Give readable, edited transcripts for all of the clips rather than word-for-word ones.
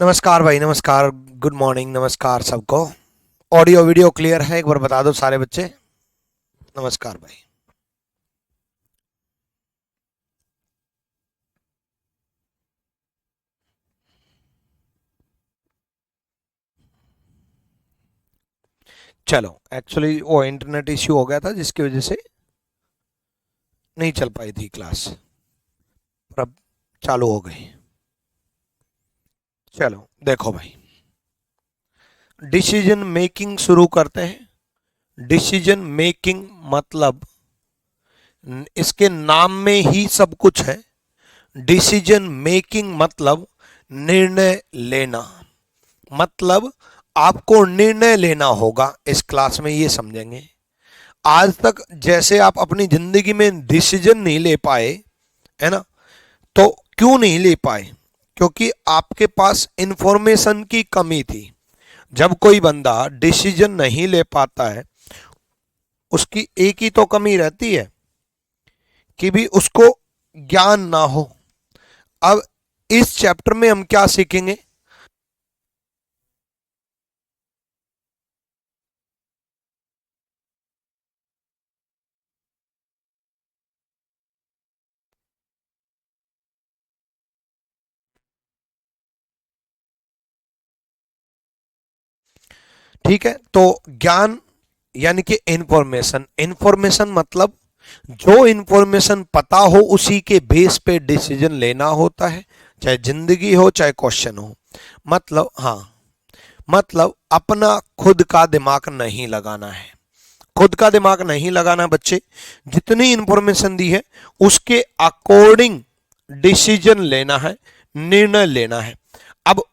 नमस्कार भाई, नमस्कार। गुड मॉर्निंग, नमस्कार सबको। ऑडियो वीडियो क्लियर है? एक बार बता दो सारे बच्चे। नमस्कार भाई। चलो, एक्चुअली वो इंटरनेट इश्यू हो गया था जिसकी वजह से नहीं चल पाई थी क्लास, पर अब चालू हो गई। चलो देखो भाई, डिसीजन मेकिंग शुरू करते हैं। डिसीजन मेकिंग मतलब इसके नाम में ही सब कुछ है। डिसीजन मेकिंग मतलब निर्णय लेना, मतलब आपको निर्णय लेना होगा। इस क्लास में ये समझेंगे। आज तक जैसे आप अपनी जिंदगी में डिसीजन नहीं ले पाए, है ना, तो क्यों नहीं ले पाए? क्योंकि आपके पास इंफॉर्मेशन की कमी थी। जब कोई बंदा डिसीजन नहीं ले पाता है, उसकी एक ही तो कमी रहती है कि भी उसको ज्ञान ना हो। अब इस चैप्टर में हम क्या सीखेंगे? ठीक है, तो ज्ञान यानी कि इंफॉर्मेशन। इंफॉर्मेशन मतलब जो इंफॉर्मेशन पता हो उसी के बेस पे डिसीजन लेना होता है, चाहे जिंदगी हो चाहे क्वेश्चन हो। मतलब हाँ, मतलब अपना खुद का दिमाग नहीं लगाना है। खुद का दिमाग नहीं लगाना बच्चे। जितनी इंफॉर्मेशन दी है उसके अकॉर्डिंग डिसीजन लेना है, निर्णय लेना है। अब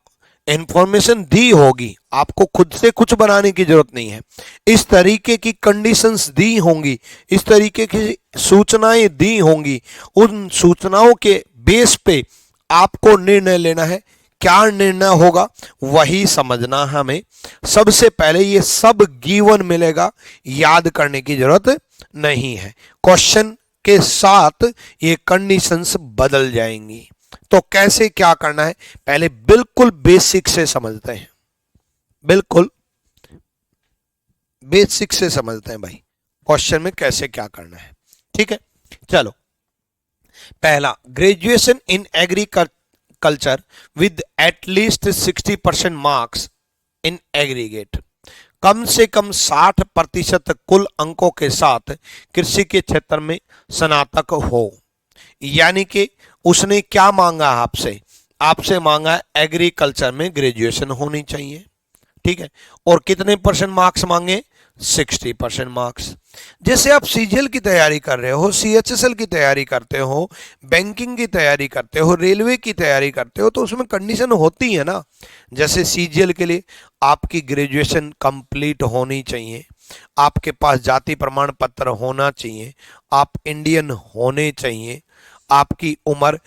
इंफॉर्मेशन दी होगी, आपको खुद से कुछ बनाने की जरूरत नहीं है। इस तरीके की कंडीशंस दी होंगी, इस तरीके की सूचनाएं दी होंगी, उन सूचनाओं के बेस पे आपको निर्णय लेना है। क्या निर्णय होगा वही समझना हमें। सबसे पहले ये सब गिवन मिलेगा, याद करने की जरूरत नहीं है। क्वेश्चन के साथ ये कंडीशंस बदल जाएंगी। तो कैसे क्या करना है, पहले बिल्कुल बेसिक से समझते हैं। बिल्कुल बेसिक से समझते हैं भाई, क्वेश्चन में कैसे क्या करना है। ठीक है, चलो। पहला, graduation in agriculture with at least 60% marks in aggregate. कम से कम 60% कुल अंकों के साथ कृषि के क्षेत्र में स्नातक हो। यानी कि उसने क्या मांगा आपसे? आपसे मांगा एग्रीकल्चर में ग्रेजुएशन होनी चाहिए। ठीक है, और कितने परसेंट मार्क्स मांगे? 60% मार्क्स। जैसे आप सीजीएल की तैयारी कर रहे हो, सीएचएसएल की तैयारी करते हो, बैंकिंग की तैयारी करते हो, रेलवे की तैयारी करते हो, तो उसमें कंडीशन होती है ना। जैसे सीजीएल के लिए आपकी ग्रेजुएशन कंप्लीट होनी चाहिए, आपके पास जाति प्रमाण पत्र होना चाहिए, आप इंडियन होने चाहिए, आपकी उम्र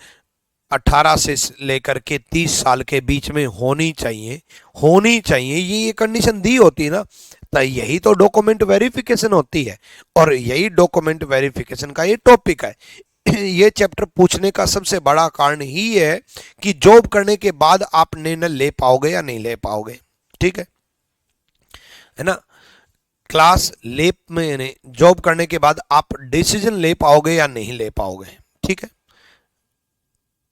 18 से लेकर के 30 साल के बीच में होनी चाहिए। ये कंडीशन दी होती है ना। तो यही तो डॉक्यूमेंट वेरिफिकेशन होती है, और यही डॉक्यूमेंट वेरिफिकेशन का ये टॉपिक है। ये चैप्टर पूछने का सबसे बड़ा कारण ही है कि जॉब करने के बाद आप निर्णय ले पाओगे या नहीं ले पाओगे। ठीक है ना। क्लास ले में जॉब करने के बाद आप डिसीजन ले पाओगे या नहीं ले पाओगे। ठीक है,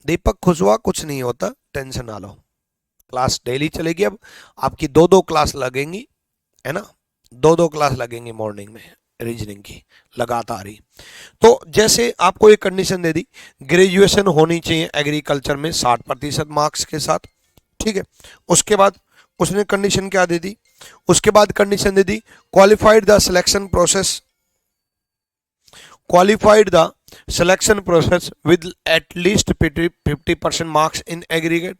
दीपक खुशवा, कुछ नहीं होता, टेंशन ना लो। क्लास डेली चलेगी। अब आपकी दो दो क्लास लगेंगी, है ना, दो दो क्लास लगेंगी मॉर्निंग में रीजनिंग की, लगातार ही। तो जैसे आपको एक कंडीशन दे दी, ग्रेजुएशन होनी चाहिए एग्रीकल्चर में 60% मार्क्स के साथ। ठीक है, उसके बाद उसने कंडीशन क्या दे दी? उसके बाद कंडीशन दे दी, qualified the selection process, qualified the selection process with at least 50% marks in aggregate.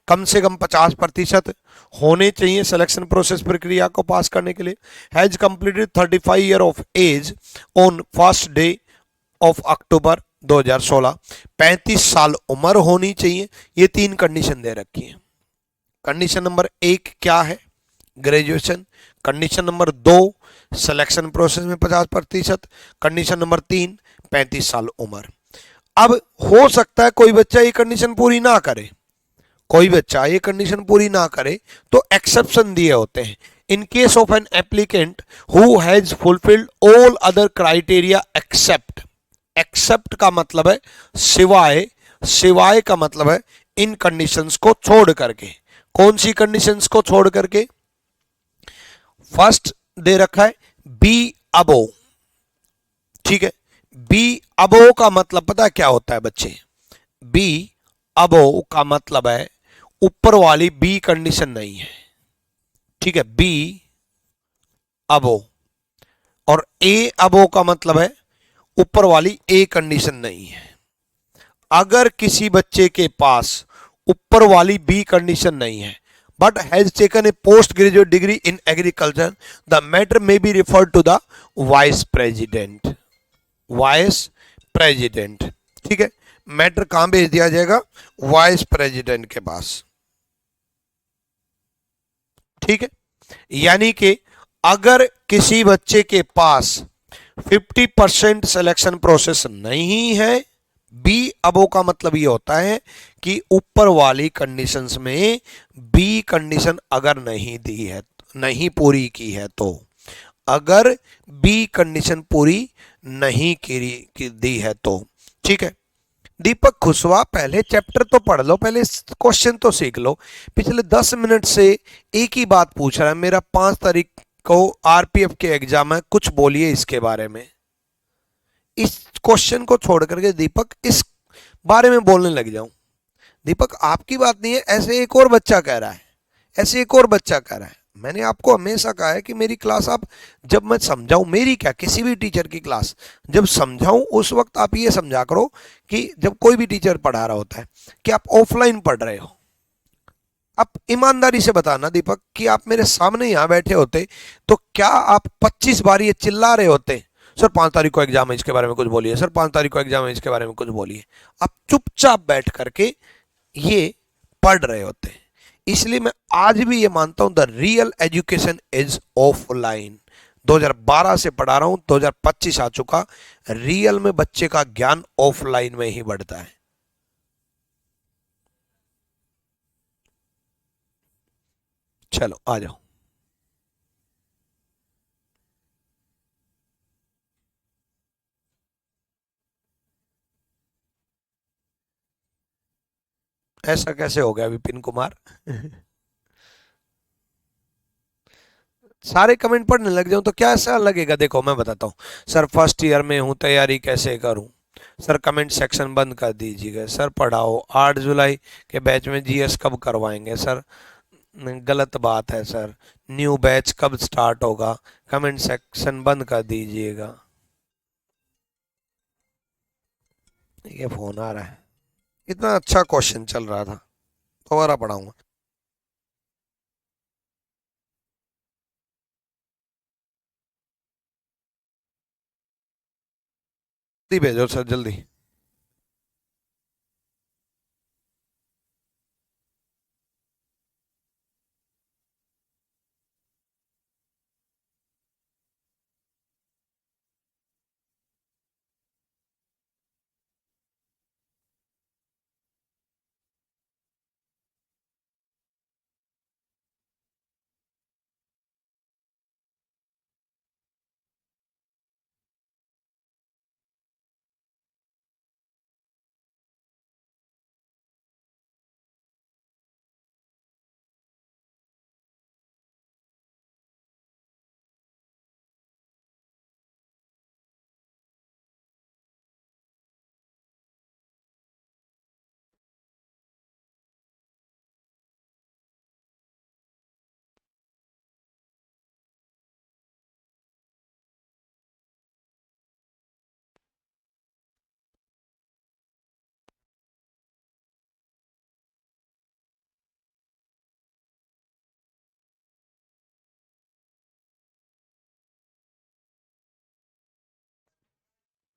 कम से कम 50% होने चाहिए सिलेक्शन प्रोसेस प्रक्रिया को पास करने के लिए। Has completed 35 year of age on first day of October 2016। 35 साल उम्र होनी चाहिए। ये तीन कंडीशन दे रखी है। कंडीशन नंबर 1 क्या है? Graduation. Condition number 2, selection process में 50%। कंडीशन नंबर 3, 35 साल उम्र। अब हो सकता है कोई बच्चा ये कंडीशन पूरी ना करे, कोई बच्चा ये कंडीशन पूरी ना करे तो एक्सेप्शन दिए होते हैं। In case of an applicant who has fulfilled all other criteria except, except का मतलब है सिवाय, सिवाय का मतलब है इन कंडीशंस को छोड़ करके। कौन सी कंडीशंस को छोड़ करके? फर्स्ट दे रखा है बी अबो, ठीक है। बी अबो का मतलब पता है क्या होता है बच्चे? बी अबो का मतलब है ऊपर वाली बी कंडीशन नहीं है, ठीक है, बी अबो। और ए अबो का मतलब है ऊपर वाली ए कंडीशन नहीं है। अगर किसी बच्चे के पास ऊपर वाली बी कंडीशन नहीं है but has taken a post graduate degree in agriculture, the matter may be referred to the vice president, vice president, ठीक है। मैटर कहां भेज दिया जाएगा? वाइस प्रेसिडेंट के पास, ठीक है। यानी कि अगर किसी बच्चे के पास 50% सिलेक्शन प्रोसेस नहीं है, बी अबो का मतलब ये होता है कि ऊपर वाली कंडीशंस में बी कंडीशन अगर नहीं दी है, नहीं पूरी की है, तो अगर बी कंडीशन पूरी नहीं की दी है तो, ठीक है। दीपक खुशवा पहले चैप्टर तो पढ़ लो, पहले क्वेश्चन तो सीख लो। पिछले 10 मिनट से एक ही बात पूछ रहा है। मेरा 5 तारीख को आरपीएफ के एग्जाम है, कुछ बोलिए इसके बारे में। इस क्वेश्चन को छोड़ करके दीपक इस बारे में बोलने लग जाऊं। दीपक आपकी बात नहीं है, ऐसे एक और बच्चा कह रहा है, ऐसे एक और बच्चा कह रहा है। मैंने आपको हमेशा कहा है कि मेरी क्लास आप जब मैं समझाऊं, मेरी क्या किसी भी टीचर की क्लास जब समझाऊं उस वक्त आप ये समझा करो कि जब कोई भी टीचर पढ़ा रहा होता है कि आप ऑफलाइन पढ़ रहे हो। आप ईमानदारी से बताना दीपक कि आप मेरे सामने यहां बैठे होते तो क्या आप 25 बार ये चिल्ला रहे होते, सर 5 तारीख को एग्जाम है इसके बारे में कुछ बोलिए, सर 5 तारीख को एग्जाम है इसके बारे में कुछ बोलिए। आप चुपचाप बैठ करके ये पढ़ रहे होते। इसलिए मैं आज भी ये मानता हूं the real education is offline. 2012 से पढ़ा रहा हूं, 2025 आ चुका, रियल में बच्चे का ज्ञान ऑफलाइन में ही बढ़ता है। चलो आ जाओ। ऐसा कैसे हो गया विपिन कुमार? सारे कमेंट पढ़ने लग जाऊं तो क्या ऐसा लगेगा? देखो मैं बताता हूँ। सर फर्स्ट ईयर में हूँ, तैयारी कैसे करूं? सर कमेंट सेक्शन बंद कर दीजिएगा। सर पढ़ाओ, 8 जुलाई के बैच में जीएस कब करवाएंगे? सर गलत बात है सर, न्यू बैच कब स्टार्ट होगा? कमेंट सेक्शन बंद कर दीजिएगा। ये फोन आ रहा है। इतना अच्छा क्वेश्चन चल रहा था, दोबारा पढ़ाऊंगा। जल्दी भेजो सर, जल्दी।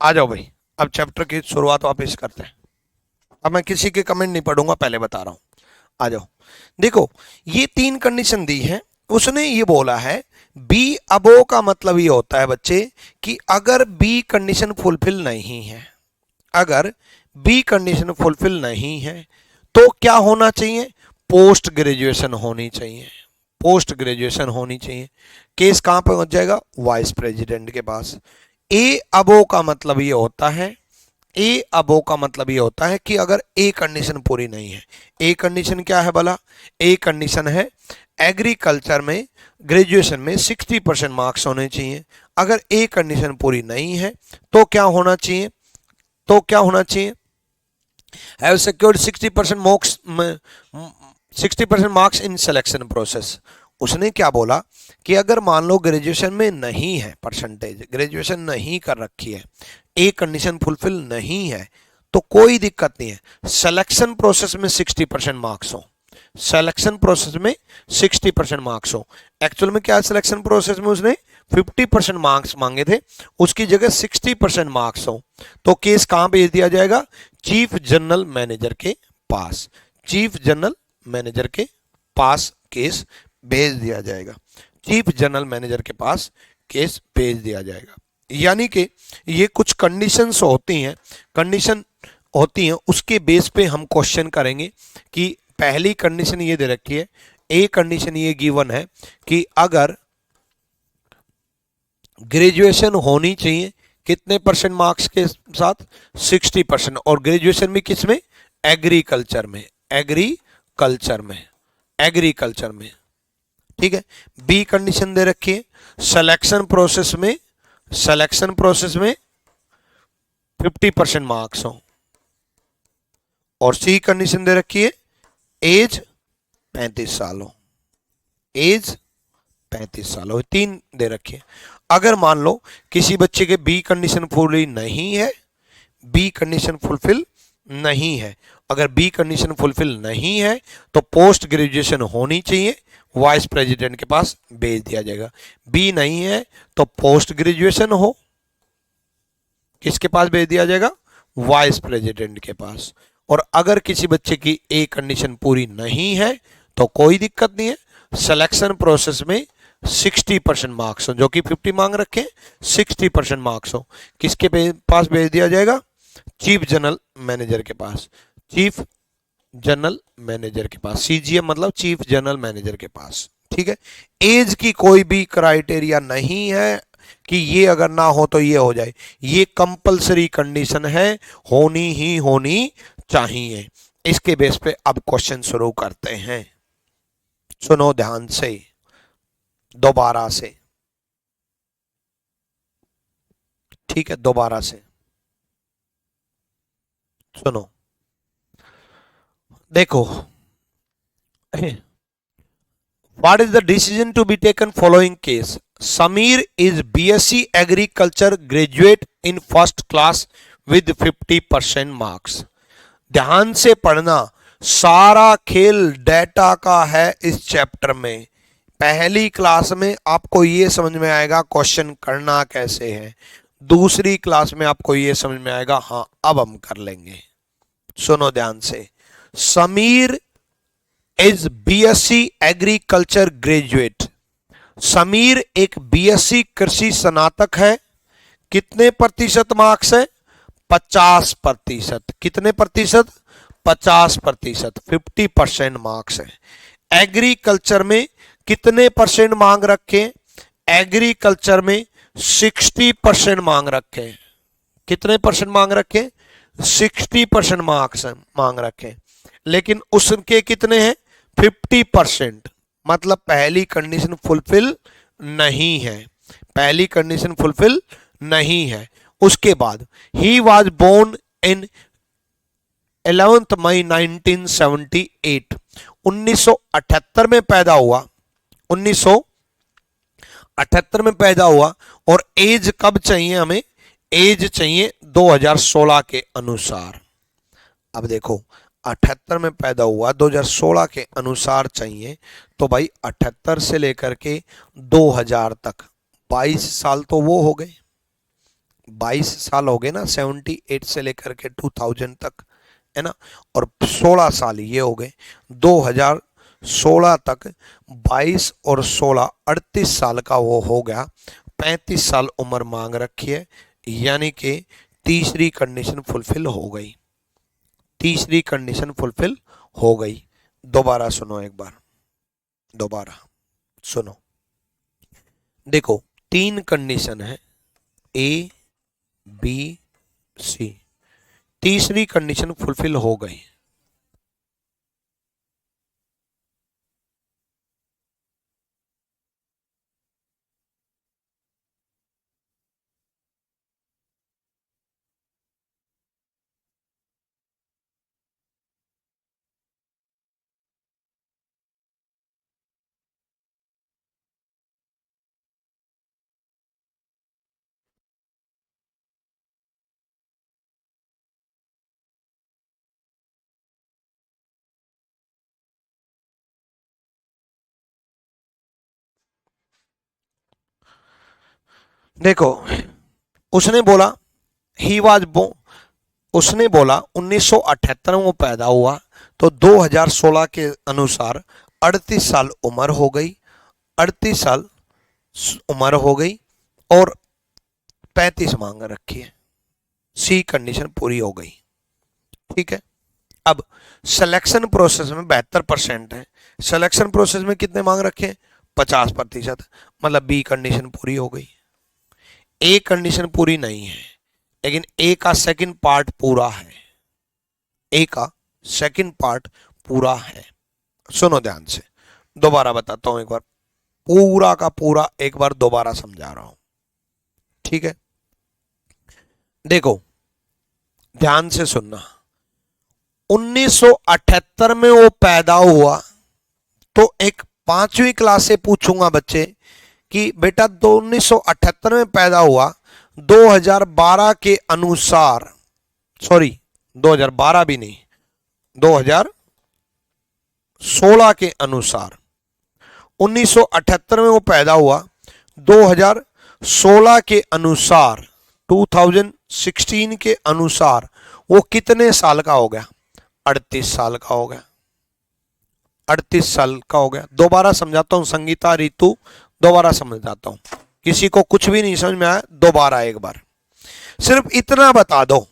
आ जाओ भाई, अब चैप्टर की शुरुआत वापस करते हैं। अब मैं किसी के कमेंट नहीं पढ़ूंगा, पहले बता रहा हूं। आ जाओ। देखो ये 3 कंडीशन दी है, उसने ये बोला है बी अबो का मतलब ये होता है बच्चे कि अगर बी कंडीशन फुलफिल नहीं है, अगर बी कंडीशन फुलफिल नहीं है तो क्या होना चाहिए? पोस्ट ग्रेजुएशन होनी चाहिए, पोस्ट ग्रेजुएशन होनी चाहिए। केस कहां पे पहुंच जाएगा? वाइस प्रेसिडेंट के पास। ए अबो का मतलब ये होता है, ए अबो का मतलब ये होता है कि अगर ए कंडीशन पूरी नहीं है। ए कंडीशन क्या है भला? ए कंडीशन है एग्रीकल्चर में ग्रेजुएशन में 60% मार्क्स होने चाहिए। अगर ए कंडीशन पूरी नहीं है तो क्या होना चाहिए? तो क्या होना चाहिए? Have secured 60% marks, 60% marks in selection process. उसने क्या बोला कि अगर मान लो ग्रेजुएशन में नहीं है परसेंटेज, ग्रेजुएशन नहीं कर रखी है, ए कंडीशन फुलफिल नहीं है, तो कोई दिक्कत नहीं है, सिलेक्शन प्रोसेस में 60% मार्क्स हो, सिलेक्शन प्रोसेस में 60% मार्क्स हो। एक्चुअल में क्या सिलेक्शन प्रोसेस में उसने 50% मार्क्स मांगे थे, उसकी जगह 60% मार्क्स हो, तो केस कहां भेज दिया जाएगा? चीफ जनरल मैनेजर के पास। चीफ जनरल मैनेजर के पास केस भेज दिया जाएगा, चीफ जनरल मैनेजर के पास केस भेज दिया जाएगा। यानी कि ये कुछ कंडीशंस होती हैं, कंडीशन होती हैं, उसके बेस पे हम क्वेश्चन करेंगे कि पहली कंडीशन ये दे रखी है, ए कंडीशन ये गिवन है कि अगर ग्रेजुएशन होनी चाहिए कितने परसेंट मार्क्स के साथ? 60%। और ग्रेजुएशन में किस में? एग्रीकल्चर में, एग्रीकल्चर में, एग्रीकल्चर में, ठीक है। बी कंडीशन दे रखी है सिलेक्शन प्रोसेस में, सिलेक्शन प्रोसेस में 50% मार्क्स हो। और सी कंडीशन दे रखी है एज 35 साल हो, एज 35 साल हो। तीन दे रखी है। अगर मान लो किसी बच्चे के बी कंडीशन पूरी नहीं है, बी कंडीशन फुलफिल नहीं है, अगर बी कंडीशन फुलफिल नहीं है तो पोस्ट ग्रेजुएशन होनी चाहिए, वाइस प्रेसिडेंट के पास भेज दिया जाएगा। बी नहीं है तो पोस्ट ग्रेजुएशन हो, किसके पास भेज दिया जाएगा? वाइस प्रेसिडेंट के पास। और अगर किसी बच्चे की ए कंडीशन पूरी नहीं है तो कोई दिक्कत नहीं है, सिलेक्शन प्रोसेस में 60% मार्क्स हो, जो कि 50 मांग रखे, 60% मार्क्स हो, किसके पास भेज दिया जाएगा? चीफ जनरल मैनेजर के पास, चीफ जनरल मैनेजर के पास। सीजीएम मतलब चीफ जनरल मैनेजर के पास, ठीक है। एज की कोई भी क्राइटेरिया नहीं है कि ये अगर ना हो तो ये हो जाए, ये कंपलसरी कंडीशन है, होनी ही होनी चाहिए। इसके बेस पे अब क्वेश्चन शुरू करते हैं, सुनो ध्यान से दोबारा से, ठीक है, दोबारा से सुनो। देखो, what is the decision to be taken following case? Sameer is BSc Agriculture graduate in first class with 50% marks. ध्यान से पढ़ना, सारा खेल डेटा का है इस चैप्टर में। पहली क्लास में आपको ये समझ में आएगा क्वेश्चन करना कैसे है, दूसरी क्लास में आपको ये समझ में आएगा हाँ अब हम कर लेंगे। सुनो ध्यान से, Sameer is BSc agriculture graduate. Sameer एक बीएससी कृषि स्नातक है। कितने प्रतिशत मार्क्स है? 50%। कितने प्रतिशत? 50%, 50% मार्क्स है। एग्रीकल्चर में कितने परसेंट मांग रखे? एग्रीकल्चर में 60% मांग रखे। कितने परसेंट मांग रखे? 60% मार्क्स मांग रखे। लेकिन उसके कितने हैं? 50%। मतलब पहली कंडीशन फुलफिल नहीं है, पहली कंडीशन फुलफिल नहीं है। उसके बाद ही वॉज बोर्न इन 11 मई 1978। 1978 में पैदा हुआ, 1978 में पैदा हुआ। और एज कब चाहिए हमें? एज चाहिए 2016 के अनुसार। अब देखो 78 में पैदा हुआ, 2016 के अनुसार चाहिए, तो भाई 78 से लेकर के 2000 तक 22 साल तो वो हो गए, 22 साल हो गए ना, 78 से लेकर के 2000 तक, है ना। और 16 साल ये हो गए 2016 तक, 22 और 16 38 साल का वो हो गया। 35 साल उम्र मांग रखी है, यानी कि तीसरी कंडीशन फुलफिल हो गई, तीसरी कंडीशन फुलफिल हो गई। दोबारा सुनो, एक बार दोबारा सुनो। देखो 3 कंडीशन है, ए बी सी, तीसरी कंडीशन फुलफिल हो गई। देखो उसने बोला ही वाज बो उसने बोला 1978 में वो पैदा हुआ, तो 2016 के अनुसार 38 साल उम्र हो गई, 38 साल उम्र हो गई और 35 मांग रखी है। सी कंडीशन पूरी हो गई। ठीक है, अब सिलेक्शन प्रोसेस में 72% है, सिलेक्शन प्रोसेस में कितने मांग रखे हैं? 50%, मतलब बी कंडीशन पूरी हो गई। ए कंडीशन पूरी नहीं है, लेकिन ए का सेकंड पार्ट पूरा है, ए का सेकंड पार्ट पूरा है। सुनो ध्यान से, दोबारा बताता हूं एक बार, पूरा का पूरा एक बार दोबारा समझा रहा हूं। ठीक है, देखो ध्यान से सुनना। 1978 में वो पैदा हुआ, तो एक 5वीं क्लास से पूछूंगा बच्चे कि बेटा 1978 में पैदा हुआ, 2012 के अनुसार, सॉरी 2012 भी नहीं, 2016 के अनुसार, 1978 में वो पैदा हुआ, 2016 के अनुसार, 2016 के अनुसार वो कितने साल का हो गया? 38 साल का हो गया, 38 साल का हो गया। दोबारा समझाता हूं संगीता, रितु, दोबारा समझाता हूं, किसी को कुछ भी नहीं समझ में आया दोबारा एक बार, सिर्फ इतना बता दो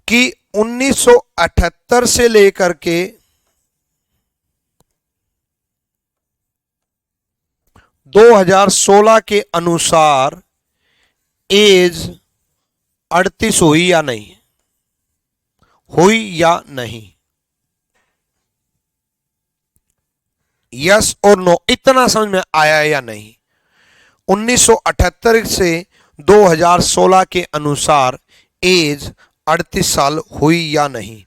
कि 1978 से लेकर के 2016 के अनुसार एज 38 हुई या नहीं हुई? या नहीं? यस और नो, इतना समझ में आया या नहीं? 1978 से 2016 के अनुसार एज 38 साल हुई या नहीं?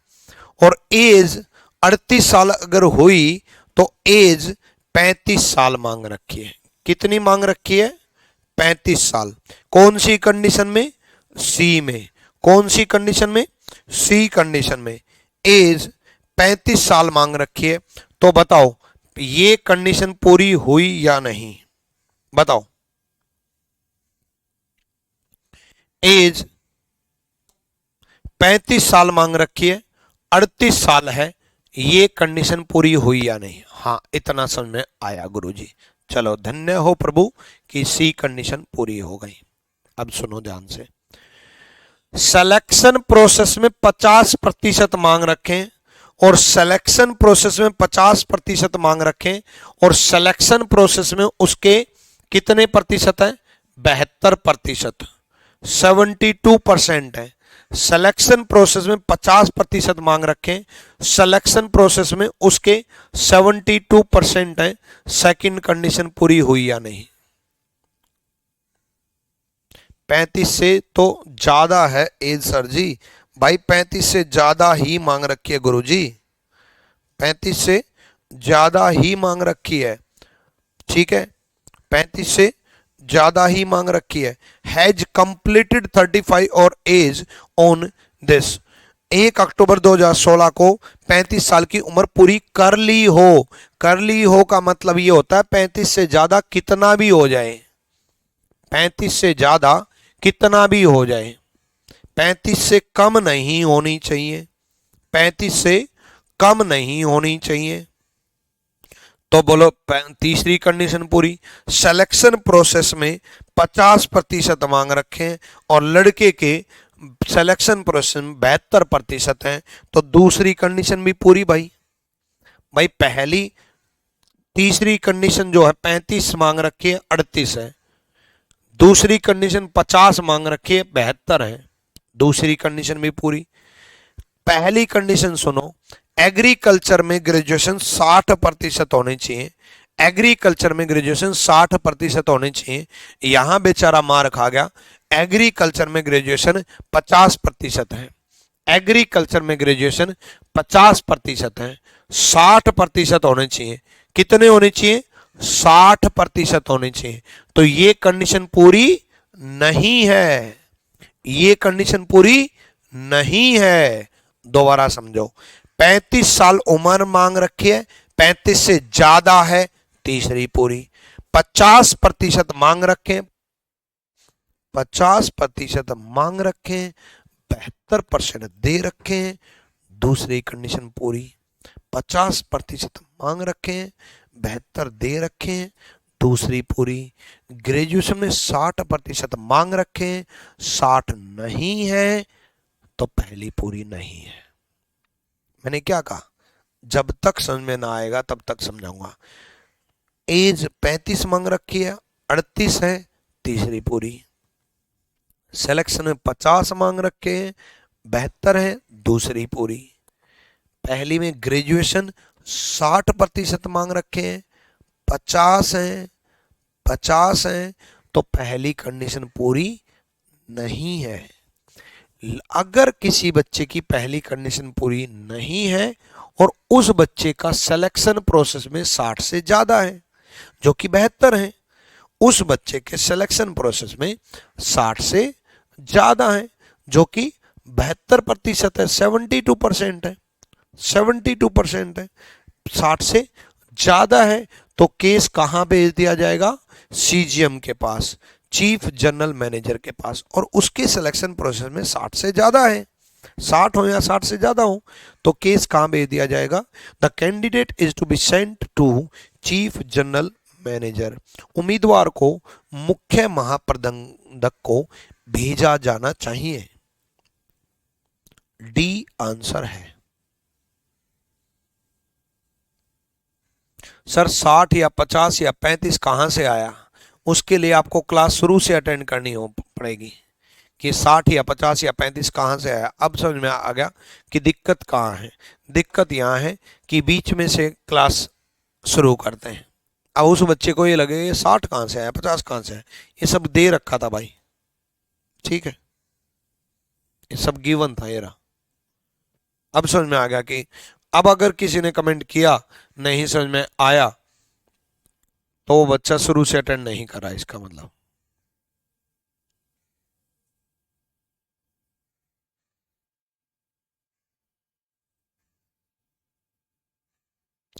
और एज 38 साल अगर हुई तो एज 35 साल मांग रखी है। कितनी मांग रखी है? 35 साल। कौन सी कंडीशन में? सी में। कौन सी कंडीशन में? सी कंडीशन में। एज 35 साल मांग रखी है, तो बताओ ये कंडीशन पूरी हुई या नहीं? बताओ, एज 35 साल मांग रखी है, 38 साल है, ये कंडीशन पूरी हुई या नहीं? हाँ, इतना समझ में आया गुरुजी। चलो धन्य हो प्रभु कि सी कंडीशन पूरी हो गई। अब सुनो ध्यान से, सिलेक्शन प्रोसेस में 50% मांग रखें और सिलेक्शन प्रोसेस में 50% मांग रखें और सिलेक्शन प्रोसेस में उसके कितने प्रतिशत है? 72%, 72% है। सिलेक्शन प्रोसेस में 50% मांग रखें, सिलेक्शन प्रोसेस में उसके 72% है। सेकंड कंडीशन पूरी हुई या नहीं? 35 से तो ज्यादा है एज सर जी, भाई 35 से ज्यादा ही मांग रखी है गुरुजी, 35 से ज्यादा ही मांग रखी है। ठीक है, 35 से ज्यादा ही मांग रखी है। हैज कंप्लीटेड 35 और एज ऑन दिस, 1 अक्टूबर 2016 को 35 साल की उम्र पूरी कर ली हो। कर ली हो का मतलब ये होता है 35 से ज्यादा कितना भी हो जाए, 35 से ज्यादा कितना भी हो जाए, 35 से कम नहीं होनी चाहिए, 35 से कम नहीं होनी चाहिए। तो बोलो तीसरी कंडीशन पूरी। सिलेक्शन प्रोसेस में 50% मांग रखें और लड़के के सिलेक्शन प्रोसेस में 72% है, तो दूसरी कंडीशन भी पूरी भाई। भाई पहली तीसरी कंडीशन जो है 35 मांग रखी है, 38 है। दूसरी कंडीशन 50 मांग रखी है, 72 है। दूसरी कंडीशन भी पूरी। पहली कंडीशन सुनो, एग्रीकल्चर में ग्रेजुएशन 60% होनी चाहिए। एग्रीकल्चर में ग्रेजुएशन 60% होनी चाहिए। यहां बेचारा मार खा गया, एग्रीकल्चर में ग्रेजुएशन 50% है। एग्रीकल्चर में ग्रेजुएशन 50% है, 60% होने चाहिए। कितने होने चाहिए? 60% होने चाहिए। तो ये कंडीशन पूरी नहीं है, ये कंडीशन पूरी नहीं है। दोबारा समझो, 35 साल उम्र मांग रखी है, 35 से ज्यादा है, तीसरी पूरी। 50% मांग रखे, 50% मांग रखे, 72% दे रखे हैं, दूसरी कंडीशन पूरी। 50% मांग रखे हैं, 72 दे रखे हैं, दूसरी पूरी। ग्रेजुएशन में 60% मांग रखे हैं, 60 नहीं है, तो पहली पूरी नहीं है। मैंने क्या कहा? जब तक समझ में ना आएगा तब तक समझाऊंगा। एज 35 मांग रखी है, 38 है, तीसरी पूरी। सिलेक्शन में 50 मांग रखे हैं, 72 है, दूसरी पूरी। पहली में ग्रेजुएशन 60% मांग रखे हैं, 50 हैं, 50 हैं, तो पहली कंडीशन पूरी नहीं है। अगर किसी बच्चे की पहली कंडीशन पूरी नहीं है और उस बच्चे का सिलेक्शन प्रोसेस में 60 से ज्यादा है, जो कि 72 है, उस बच्चे के सिलेक्शन प्रोसेस में 60 से ज्यादा है, जो कि 72% है, 72% है, 72% है, 60 से ज्यादा है, तो केस कहां भेज दिया जाएगा? सीजीएम के पास, चीफ जनरल मैनेजर के पास। और उसके सिलेक्शन प्रोसेस में 60 से ज्यादा है, 60 हो या 60 से ज्यादा हो, तो केस कहां भेज दिया जाएगा? The candidate is to be sent to chief general manager. उम्मीदवार को मुख्य महाप्रबंधक को भेजा जाना चाहिए। डी आंसर है। सर 60 या 50 या 35 कहां से आया? उसके लिए आपको क्लास शुरू से अटेंड करनी हो पड़ेगी कि 60 या 50 या 35 कहां से आया। अब समझ में आ गया कि दिक्कत कहां है। दिक्कत यहां है कि बीच में से क्लास शुरू करते हैं। अब उस बच्चे को ये लगे ये 60 कहां से आया, 50 कहां से आया, ये सब दे रखा था भाई, ठीक है, ये सब गिवन था, ये रहा। अब समझ में आ गया कि अब अगर किसी ने कमेंट किया नहीं समझ में आया, तो वो बच्चा शुरू से अटेंड नहीं कर रहा, इसका मतलब।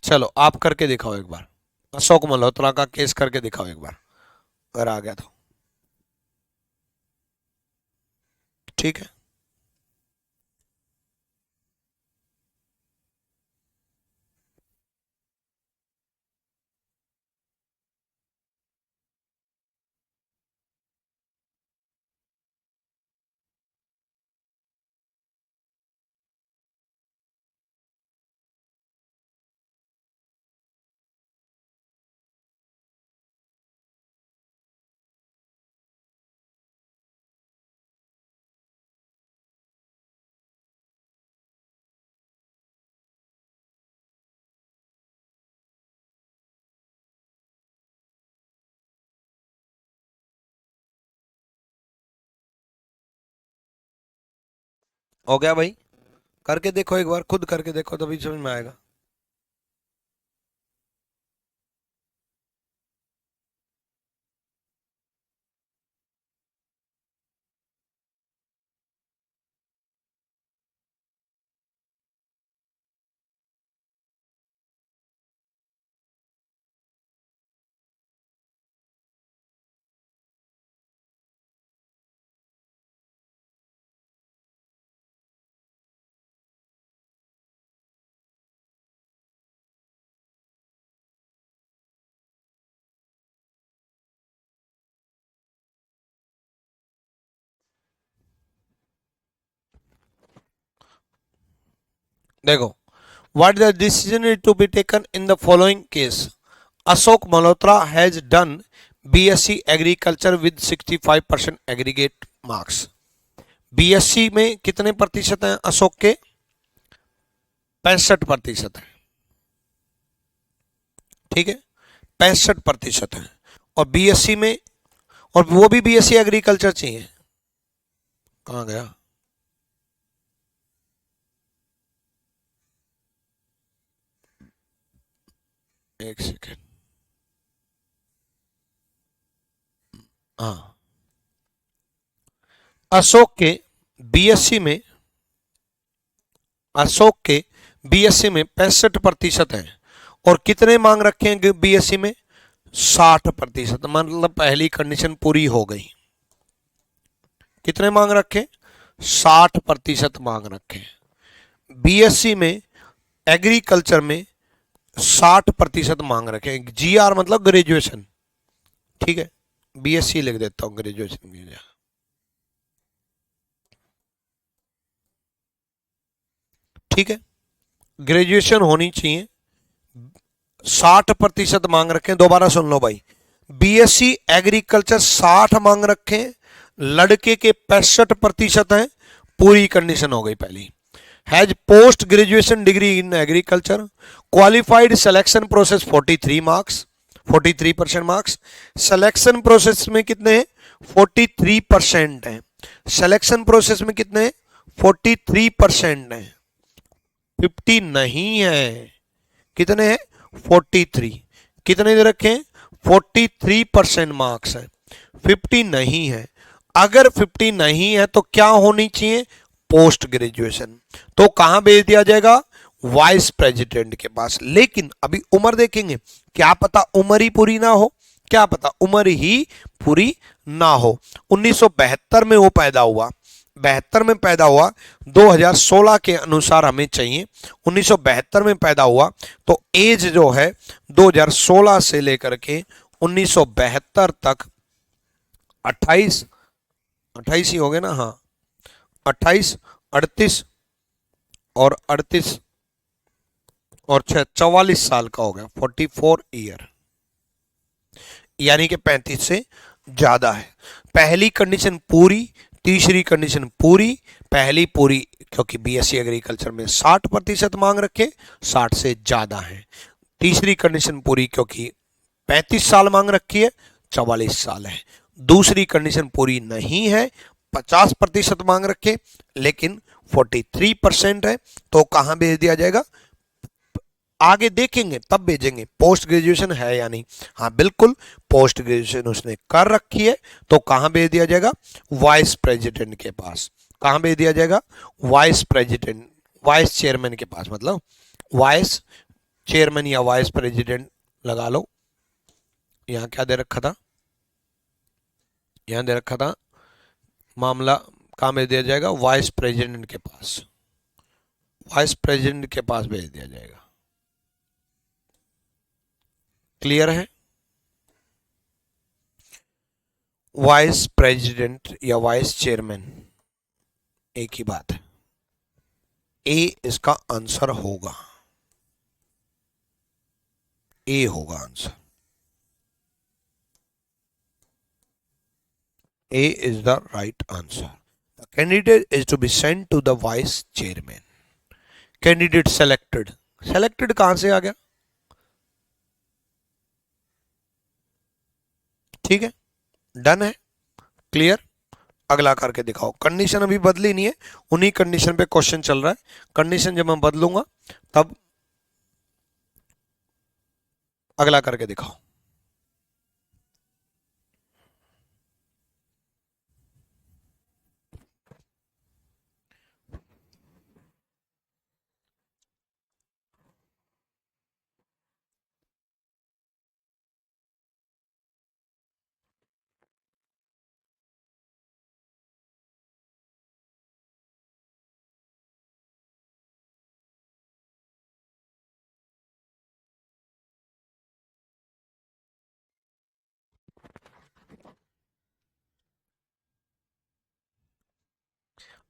चलो आप करके दिखाओ एक बार, अशोक मल्होत्रा का केस करके दिखाओ एक बार, अगर आ गया तो। ठीक है, हो गया भाई, करके देखो एक बार, खुद करके देखो तभी समझ में आएगा। देखो, What the decision is to be taken in the following case? Ashok Malhotra has done BSc Agriculture with 65% aggregate marks. BSc में कितने प्रतिशत हैं अशोक के? 65% है, ठीक है, 65% है। और बीएससी में, और वो भी बीएससी एग्रीकल्चर चाहिए, कहाँ गया? एक सेकेंड, हाँ, अशोक के बीएससी में, अशोक के बीएससी में 65% है। और कितने मांग रखे हैं बीएससी में? 60%। मतलब पहली कंडीशन पूरी हो गई। कितने मांग रखे? 60% मांग रखे। बीएससी में एग्रीकल्चर में 60% मांग रखे। जीआर मतलब ग्रेजुएशन, ठीक है, बीएससी लिख देता हूं, ग्रेजुएशन की जगह, ठीक है, ग्रेजुएशन होनी चाहिए। 60% मांग रखे। दोबारा सुन लो भाई, बीएससी एग्रीकल्चर 60 मांग रखे, लड़के के 65% हैं, पूरी कंडीशन हो गई पहली। Has post graduation degree in agriculture, qualified selection process 43 marks, 43% marks. Selection process में कितने हैं? 43% हैं। सिलेक्शन प्रोसेस में कितने हैं? 43% हैं। 50 नहीं है, कितने हैं? 43। कितने दे रखे हैं? 43% मार्क्स है, 50 नहीं है। अगर 50 नहीं है तो क्या होनी चाहिए? Post graduation. तो कहां भेज दिया जाएगा? वाइस प्रेसिडेंट के पास। लेकिन अभी उम्र देखेंगे, क्या पता उम्र ही पूरी ना हो, क्या पता उम्र ही पूरी ना हो। 1972 में वो पैदा हुआ, 72 में पैदा हुआ, 2016 के अनुसार हमें चाहिए 1972 में पैदा हुआ, तो एज जो है 2016 से लेकर के 1972 तक 28, 28 ही हो गए ना, हाँ, 28, 38 और 38 और 6, 44 साल का हो गया, 44 ईयर, यानी कि 35 से ज्यादा है। पहली कंडीशन पूरी, तीसरी कंडीशन पूरी, पहली पूरी क्योंकि बीएससी एग्रीकल्चर में 60% मांग रखे, 60 से ज्यादा है। तीसरी कंडीशन पूरी क्योंकि 35 साल मांग रखी है, 44 साल है। दूसरी कंडीशन पूरी नहीं है, 50% मांग रखे लेकिन 43% है, तो कहां भेज दिया जाएगा? आगे देखेंगे तब भेजेंगे, पोस्ट ग्रेजुएशन है या नहीं। हाँ बिल्कुल, पोस्ट ग्रेजुएशन उसने कर रखी है, तो कहां भेज दिया जाएगा? वाइस प्रेसिडेंट के पास। कहां भेज दिया जाएगा? वाइस प्रेसिडेंट, वाइस चेयरमैन के पास, मतलब वाइस चेयरमैन या वाइस प्रेसिडेंट लगा लो। यहां क्या दे रखा था? यहां दे रखा था मामला कहां भेज दिया जाएगा? वाइस प्रेसिडेंट के पास, वाइस प्रेसिडेंट के पास भेज दिया जाएगा। क्लियर है? वाइस प्रेसिडेंट या वाइस चेयरमैन एक ही बात है। ए इसका आंसर होगा, ए होगा answer. A is the right answer. The candidate is to be sent to the vice chairman. Candidate selected, selected कहां से आ गया? ठीक है, डन है, क्लियर। अगला करके दिखाओ। कंडीशन अभी बदली नहीं है, उन्हीं कंडीशन पे क्वेश्चन चल रहा है। कंडीशन जब मैं बदलूंगा तब अगला करके दिखाओ।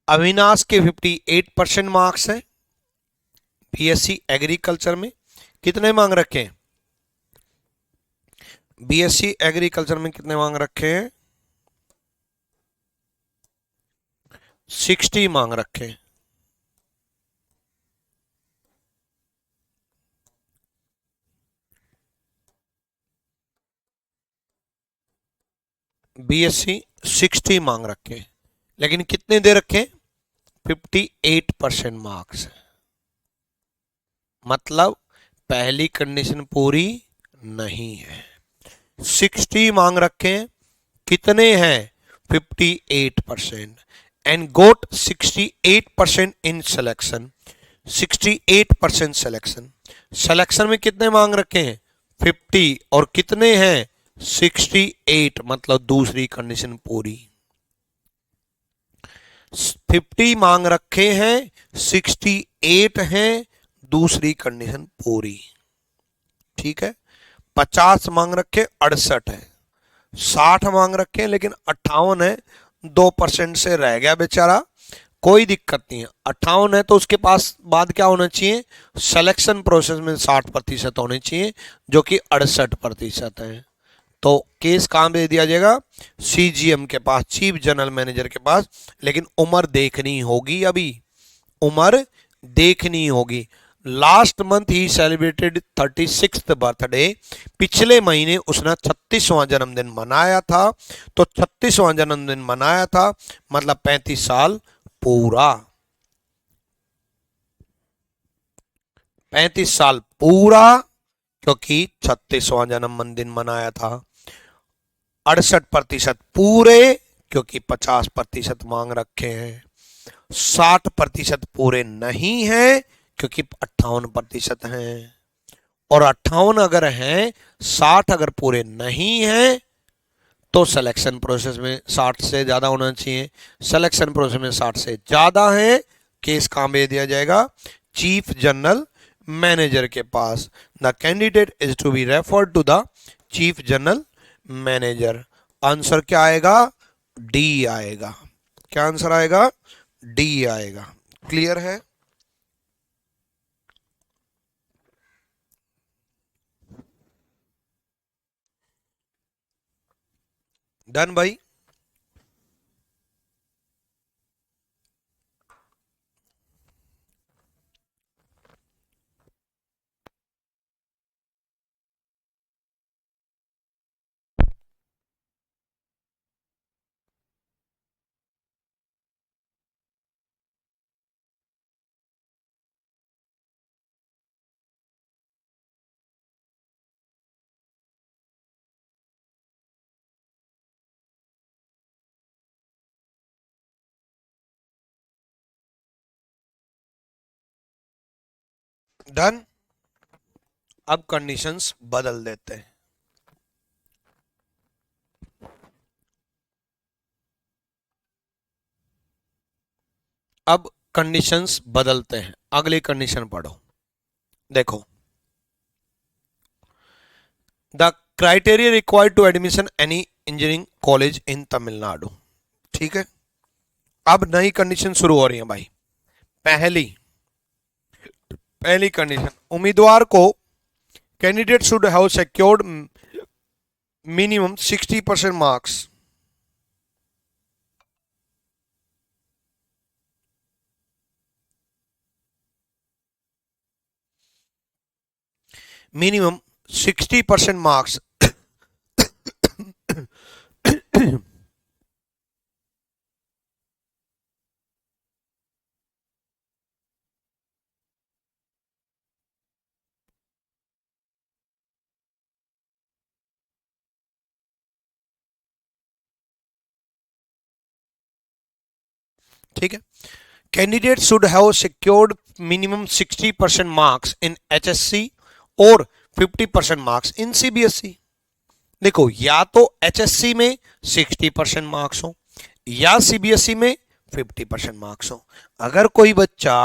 अविनाश के 58% मार्क्स हैं, बीएससी एग्रीकल्चर में कितने मांग रखे हैं? बीएससी एग्रीकल्चर में कितने मांग रखे हैं? 60 मांग रखे हैं। बीएससी 60 मांग रखे हैं, लेकिन कितने दे रखे हैं? 58% मार्क्स। मतलब पहली कंडीशन पूरी नहीं है। 60 मांग रखे हैं, कितने हैं? 58%, and got 68% in selection. 68% selection. Selection में कितने मांग रखे हैं? 50, और कितने हैं? 68, मतलब दूसरी कंडीशन पूरी। 50 मांग रखे हैं, 68 हैं, दूसरी कंडीशन पूरी। ठीक है। 50 मांग रखे, 68 है। 60 मांग रखे हैं, लेकिन 58 है, 2% से रह गया बेचारा। कोई दिक्कत नहीं है, 58 है तो उसके पास बाद क्या होना चाहिए? सिलेक्शन प्रोसेस में 60% होने चाहिए, जो कि 68% है। तो केस कहां दे दिया जाएगा? सीजीएम के पास, चीफ जनरल मैनेजर के पास। लेकिन उम्र देखनी होगी, अभी उम्र देखनी होगी। लास्ट मंथ ही सेलिब्रेटेड 36th बर्थडे। पिछले महीने उसने 36वां जन्मदिन मनाया था। तो 36वां जन्मदिन मनाया था, मतलब 35 साल पूरा। 35 साल पूरा, क्योंकि 36वां जन्मदिन मनाया था। 68% पूरे, क्योंकि 50% मांग रखे हैं। 60% पूरे नहीं है, क्योंकि 58% हैं। और 58 अगर हैं, 60 अगर पूरे नहीं है, तो सिलेक्शन प्रोसेस में 60 से ज्यादा होना चाहिए। सिलेक्शन प्रोसेस में 60 से ज्यादा है, केस कहां भेज दिया जाएगा? चीफ जनरल मैनेजर के पास। The candidate is to be referred to the chief general manager. Answer क्या आएगा? डी आएगा। क्या आंसर आएगा? डी आएगा। क्लियर है? डन भाई। डन। अब कंडीशंस बदल देते हैं। अब कंडीशंस बदलते हैं। अगली कंडीशन पढ़ो। देखो, the criteria required to admission any engineering college in Tamil Nadu. ठीक है। अब नई कंडीशन शुरू हो रही है भाई। पहली पहली कंडीशन, उम्मीदवार को candidate should have secured minimum 60% marks. Minimum 60% marks ठीक है। Candidate should have secured minimum 60% marks in HSC और 50% मार्क्स इन सीबीएसई। देखो, या तो एचएससी में 60% मार्क्स हो, या सीबीएसई में 50% मार्क्स हो। अगर कोई बच्चा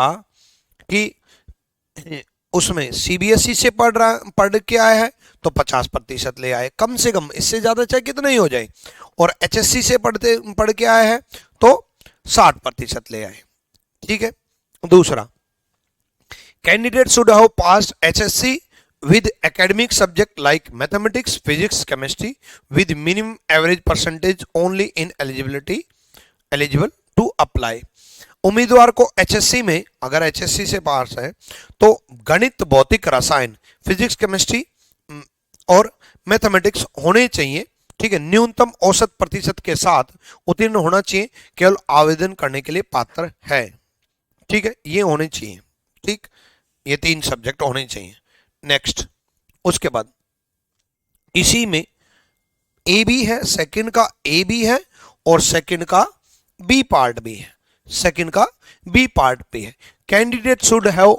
कि उसमें सीबीएसई से पढ़ के आया है, तो 50% ले आए कम से कम, इससे ज्यादा चाहे कितना ही हो जाए। और एचएससी से पढ़ के आया है, तो 60% ले आए। ठीक है। दूसरा, Candidate should have passed HSC with academic subject like mathematics, physics, chemistry with minimum average percentage only in eligible to apply. उम्मीदवार को एचएससी में, अगर एचएससी से पास है तो गणित, भौतिक, रसायन, फिजिक्स, केमिस्ट्री और मैथमेटिक्स होने चाहिए, ठीक है, न्यूनतम औसत प्रतिशत के साथ उत्तीर्ण होना चाहिए, केवल आवेदन करने के लिए पात्र है, ठीक है, ये होने चाहिए, ठीक, ये 3 सब्जेक्ट होने चाहिए। नेक्स्ट, उसके बाद इसी में ए भी है, सेकंड का ए भी है और सेकंड का बी पार्ट भी है, सेकंड का बी पार्ट भी है। Candidate should have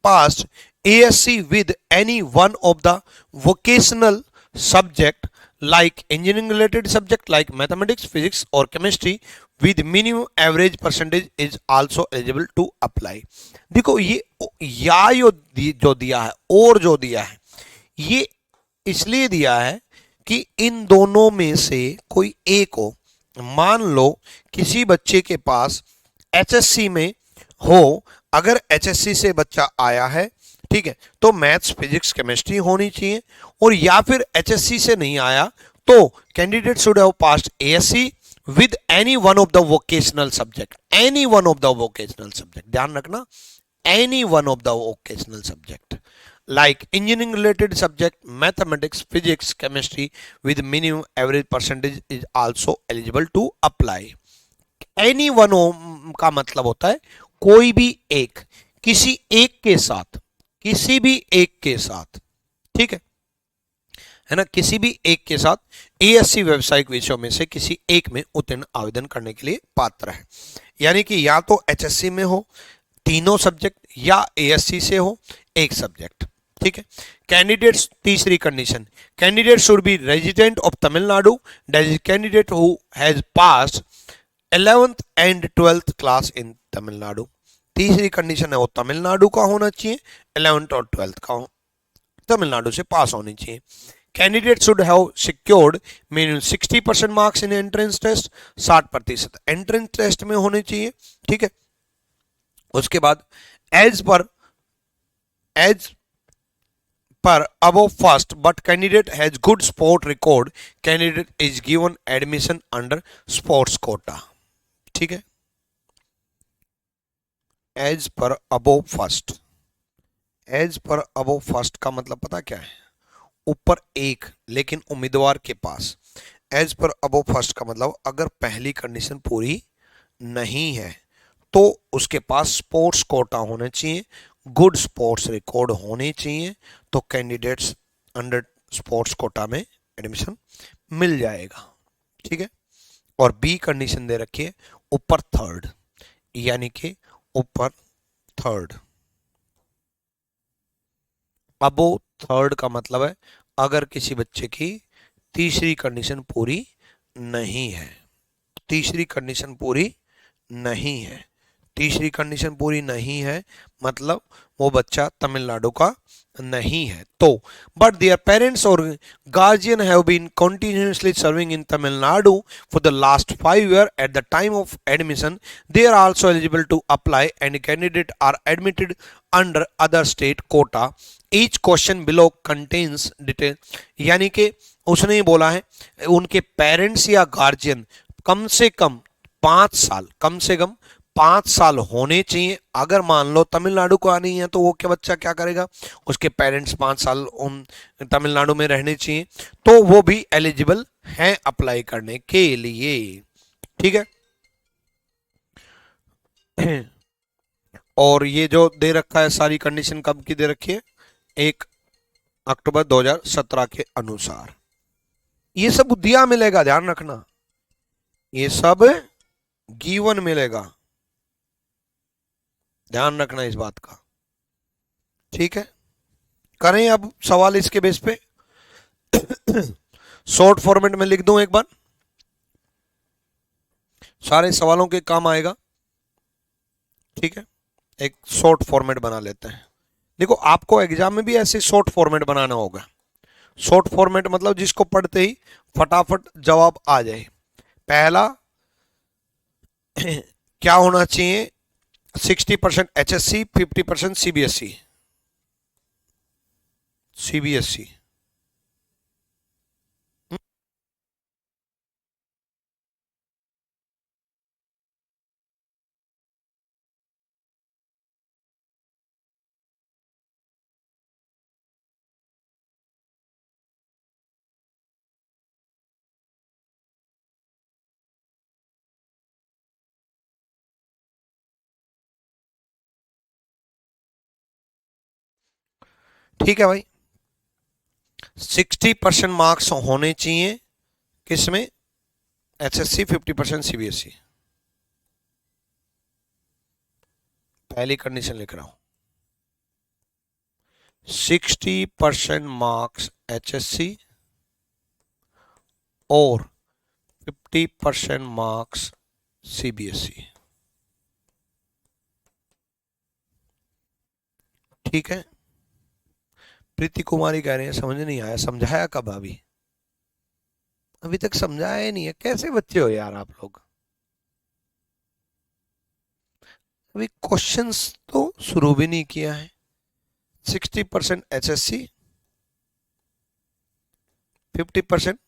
passed HSC with any one of the vocational subject like engineering related subject like mathematics, physics और chemistry with minimum average percentage is also eligible to apply। देखो ये या जो दिया है और जो दिया है ये इसलिए दिया है कि इन दोनों में से कोई एक हो। मान लो किसी बच्चे के पास एचएससी में हो, अगर एचएससी से बच्चा आया है, ठीक है, तो मैथ्स, फिजिक्स, केमिस्ट्री होनी चाहिए, और या फिर एचएससी से नहीं आया तो candidate should have passed HSC with any one of the vocational subject, any one of the vocational subject, ध्यान रखना, any one of the vocational subject like engineering related subject, mathematics, physics, chemistry with minimum average percentage is also eligible to apply. Any one का मतलब होता है कोई भी एक, किसी एक के साथ, किसी भी एक के साथ, ठीक है ना, किसी भी एक के साथ एएससी व्यावसायिक विषयों में से किसी एक में उत्तीर्ण आवेदन करने के लिए पात्र है। यानी कि या तो एचएससी में हो तीनों सब्जेक्ट या एएससी से हो एक सब्जेक्ट, ठीक है। कैंडिडेट्स, तीसरी condition, candidate should be resident of Tamil Nadu, that is candidate who has passed 11th and 12th class in Tamil Nadu. तीसरी कंडीशन है वो तमिलनाडु का होना चाहिए, 11th और 12th का तमिलनाडु से पास होनी चाहिए। Candidate should have secured minimum 60% marks in entrance test, 60% entrance test में होने चाहिए, ठीक है। उसके बाद as per above first but candidate has good sport record, candidate is given admission under sports quota, ठीक है। As per above first, as per above first का मतलब पता क्या है, ऊपर एक लेकिन उम्मीदवार के पास। एज पर अबोव फर्स्ट का मतलब अगर पहली कंडीशन पूरी नहीं है तो उसके पास स्पोर्ट्स कोटा होने चाहिए, गुड स्पोर्ट्स रिकॉर्ड होने चाहिए, तो कैंडिडेट्स अंडर स्पोर्ट्स कोटा में एडमिशन मिल जाएगा, ठीक है। और बी कंडीशन दे रखी है ऊपर थर्ड, यानी कि ऊपर थर्ड, अबो थर्ड का मतलब है अगर किसी बच्चे की तीसरी कंडीशन पूरी नहीं है, तीसरी कंडीशन पूरी नहीं है, तीसरी कंडीशन पूरी नहीं है मतलब वो बच्चा तमिलनाडु का नहीं है। तो बट देयर पेरेंट्स और guardian have been continuously serving in Tamil Nadu for the last 5 years at the time of admission, they are also eligible to apply and candidate are admitted under other state quota. Each question below contains detail, यानी कि उसने ही बोला है उनके parents या guardian कम से कम 5 साल, कम से कम 5 साल होने चाहिए। अगर मान लो तमिलनाडु का नहीं है तो वो क्या बच्चा क्या करेगा, उसके पेरेंट्स 5 साल तमिलनाडु में रहने चाहिए, तो वो भी एलिजिबल हैं अप्लाई करने के लिए, ठीक है। और ये जो दे रखा है सारी कंडीशन कब की दे रखी है, 1 अक्टूबर 2017 के अनुसार। ये सब दिया मिलेगा, ध्यान रखना, ये सब गिवन मिलेगा, ध्यान रखना इस बात का, ठीक है। करें अब सवाल इसके बेस पे, शॉर्ट फॉर्मेट में लिख दूं एक बार, सारे सवालों के काम आएगा, ठीक है। एक शॉर्ट फॉर्मेट बना लेते हैं। देखो आपको एग्जाम में भी ऐसे शॉर्ट फॉर्मेट बनाना होगा। शॉर्ट फॉर्मेट मतलब जिसको पढ़ते ही फटाफट जवाब आ जाए। पहला क्या होना चाहिए, 60% HSC, 50% CBSE। CBSE ठीक है भाई। 60% मार्क्स होने चाहिए किसमें? HSC, 50% CBSE। पहली कंडीशन लिख रहा हूं, 60% मार्क्स HSC और 50% मार्क्स CBSE। ठीक है। प्रीति कुमारी कह रहे हैं समझ नहीं आया, समझाया कब? अभी अभी तक समझाया ही नहीं है। कैसे बच्चे हो यार आप लोग? अभी क्वेश्चंस तो शुरू भी नहीं किया है। 60% HSC, 50%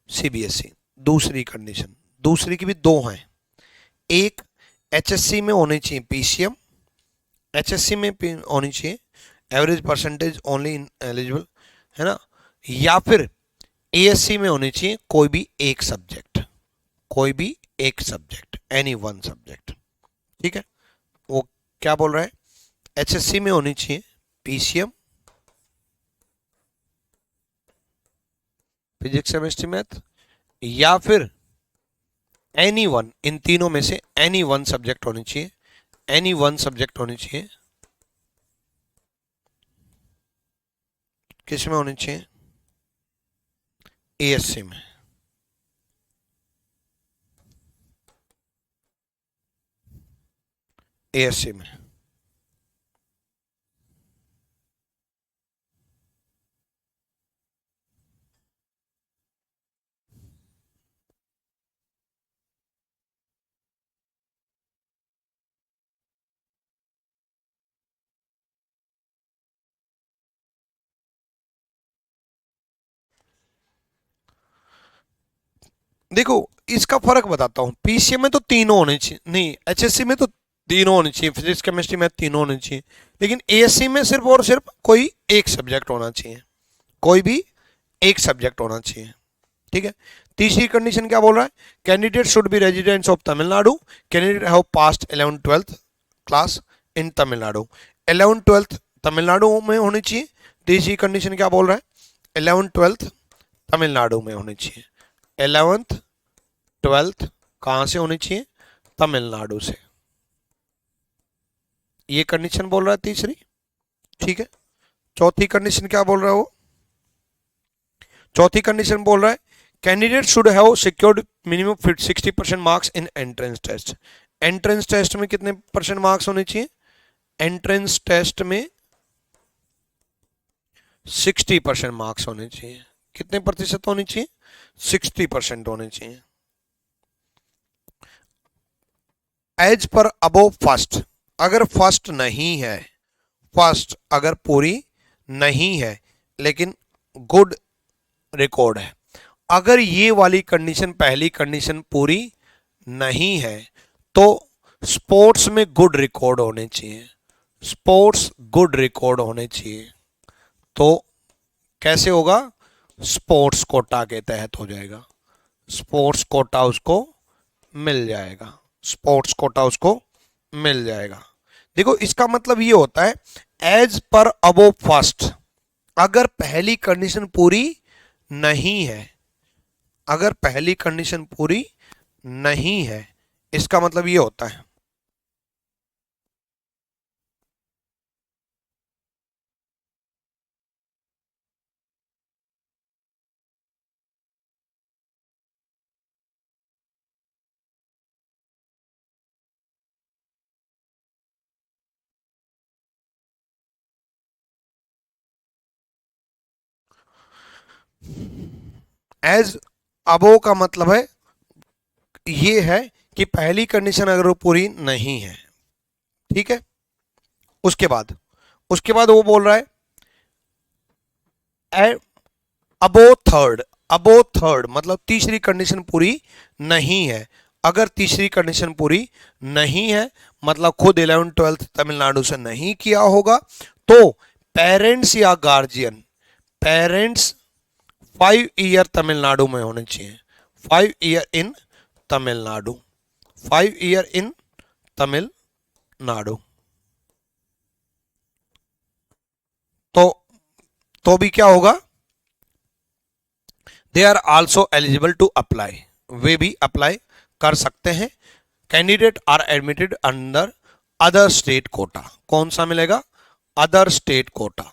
CBSE। दूसरी कंडीशन, दूसरी की भी दो हैं। एक, HSC में होनी चाहिए PCM, HSC में होनी चाहिए average percentage only in eligible, है ना? या फिर ASC में होनी चाहिए कोई भी एक सब्जेक्ट, कोई भी एक सब्जेक्ट, एनी वन सब्जेक्ट। ठीक है। वो क्या बोल रहा है? HSC में होनी चाहिए PCM, फिजिक्स केमिस्ट्री मैथ, या फिर एनी वन, इन तीनों में से एनी वन सब्जेक्ट होनी चाहिए, एनी वन सब्जेक्ट होनी चाहिए। किस में होनी चाहिए? ASC में। ASC में। देखो इसका फर्क बताता हूं। PCM में तो तीनों होने चाहिए, नहीं HSC में तो तीनों होने चाहिए, फिजिक्स केमिस्ट्री मैथ तीनों होने चाहिए। लेकिन ASC में सिर्फ और सिर्फ कोई एक सब्जेक्ट होना चाहिए, कोई भी एक सब्जेक्ट होना चाहिए। ठीक है। तीसरी कंडीशन क्या बोल रहा है? Candidate should be residents of Tamil Nadu, candidate have past 11th 12th class in Tamil Nadu. 11th 12th Tamil Nadu में होनी चाहिए। तीसरी कंडीशन क्या बोल रहा है? 11th 12th तमिलनाडु में होनी चाहिए। 11th 12th कहां से होनी चाहिए? तमिलनाडु से। ये कंडीशन बोल रहा है तीसरी। ठीक है। चौथी कंडीशन क्या बोल रहा है वो? चौथी कंडीशन बोल रहा है candidate should have secured minimum 60% marks in entrance test. Entrance test में कितने परसेंट मार्क्स होने चाहिए? एंट्रेंस टेस्ट में 60% मार्क्स होने चाहिए। कितने प्रतिशत होने चाहिए? 60% होने चाहिए। एज पर अबो फर्स्ट, अगर फर्स्ट नहीं है, फर्स्ट अगर पूरी नहीं है लेकिन गुड रिकॉर्ड है, अगर ये वाली कंडीशन, पहली कंडीशन पूरी नहीं है तो स्पोर्ट्स में गुड रिकॉर्ड होने चाहिए। स्पोर्ट्स गुड रिकॉर्ड होने चाहिए। तो कैसे होगा? स्पोर्ट्स कोटा के तहत हो जाएगा। स्पोर्ट्स कोटा उसको मिल जाएगा। स्पोर्ट्स कोटा उसको मिल जाएगा। देखो इसका मतलब ये होता है एज पर अबो फर्स्ट, अगर पहली कंडीशन पूरी नहीं है, अगर पहली कंडीशन पूरी नहीं है, इसका मतलब ये होता है एज अबो का मतलब है ये है कि पहली कंडीशन अगर वो पूरी नहीं है, ठीक है। उसके बाद वो बोल रहा है अबो थर्ड मतलब तीसरी कंडीशन पूरी नहीं है। अगर तीसरी कंडीशन पूरी नहीं है मतलब खुद 11th-12th तमिलनाडु से नहीं किया होगा, तो पेरेंट्स या गार्जियन, पेरेंट्स 5 ईयर तमिलनाडु में होने चाहिए। 5 year in Tamil Nadu, 5 year in Tamil Nadu. तो भी क्या होगा, they are also eligible to apply, वे भी अप्लाई कर सकते हैं। Candidate are admitted under other state quota. कौन सा मिलेगा, other state quota,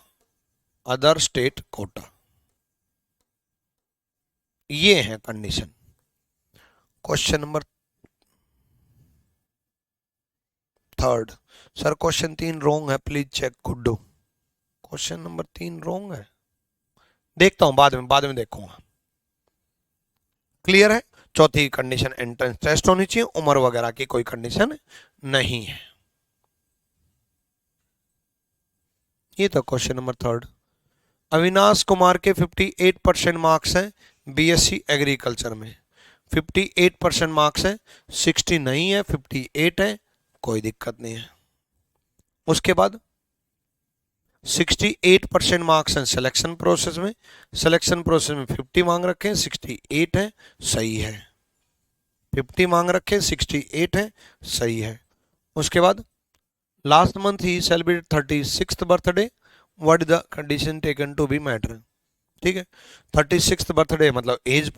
other state quota. ये है condition. Question number 3। Sir question 3 wrong है, please check Guddu. Question number 3 wrong है, देखता हूं बाद में देखूंगा। क्लियर है। चौथी कंडीशन एंट्रेंस टेस्ट होनी चाहिए, उम्र वगैरह की कोई कंडीशन नहीं है। ये तो क्वेश्चन नंबर 3। अविनाश कुमार के 58% मार्क्स हैं बीएससी एग्रीकल्चर में, 58% मार्क्स हैं, 60 नहीं है 58 है, कोई दिक्कत नहीं है। उसके बाद 68% मार्क्स हैं सिलेक्शन प्रोसेस में, सिलेक्शन प्रोसेस में 50 मांग रखे हैं, 68 है, सही है। 50 मांग रखे 68 है, सही है। उसके बाद लास्ट मंथ ही celebrate 36th birthday, what is the condition taken to be matter. ठीक है, 36th बर्थडे मतलब एज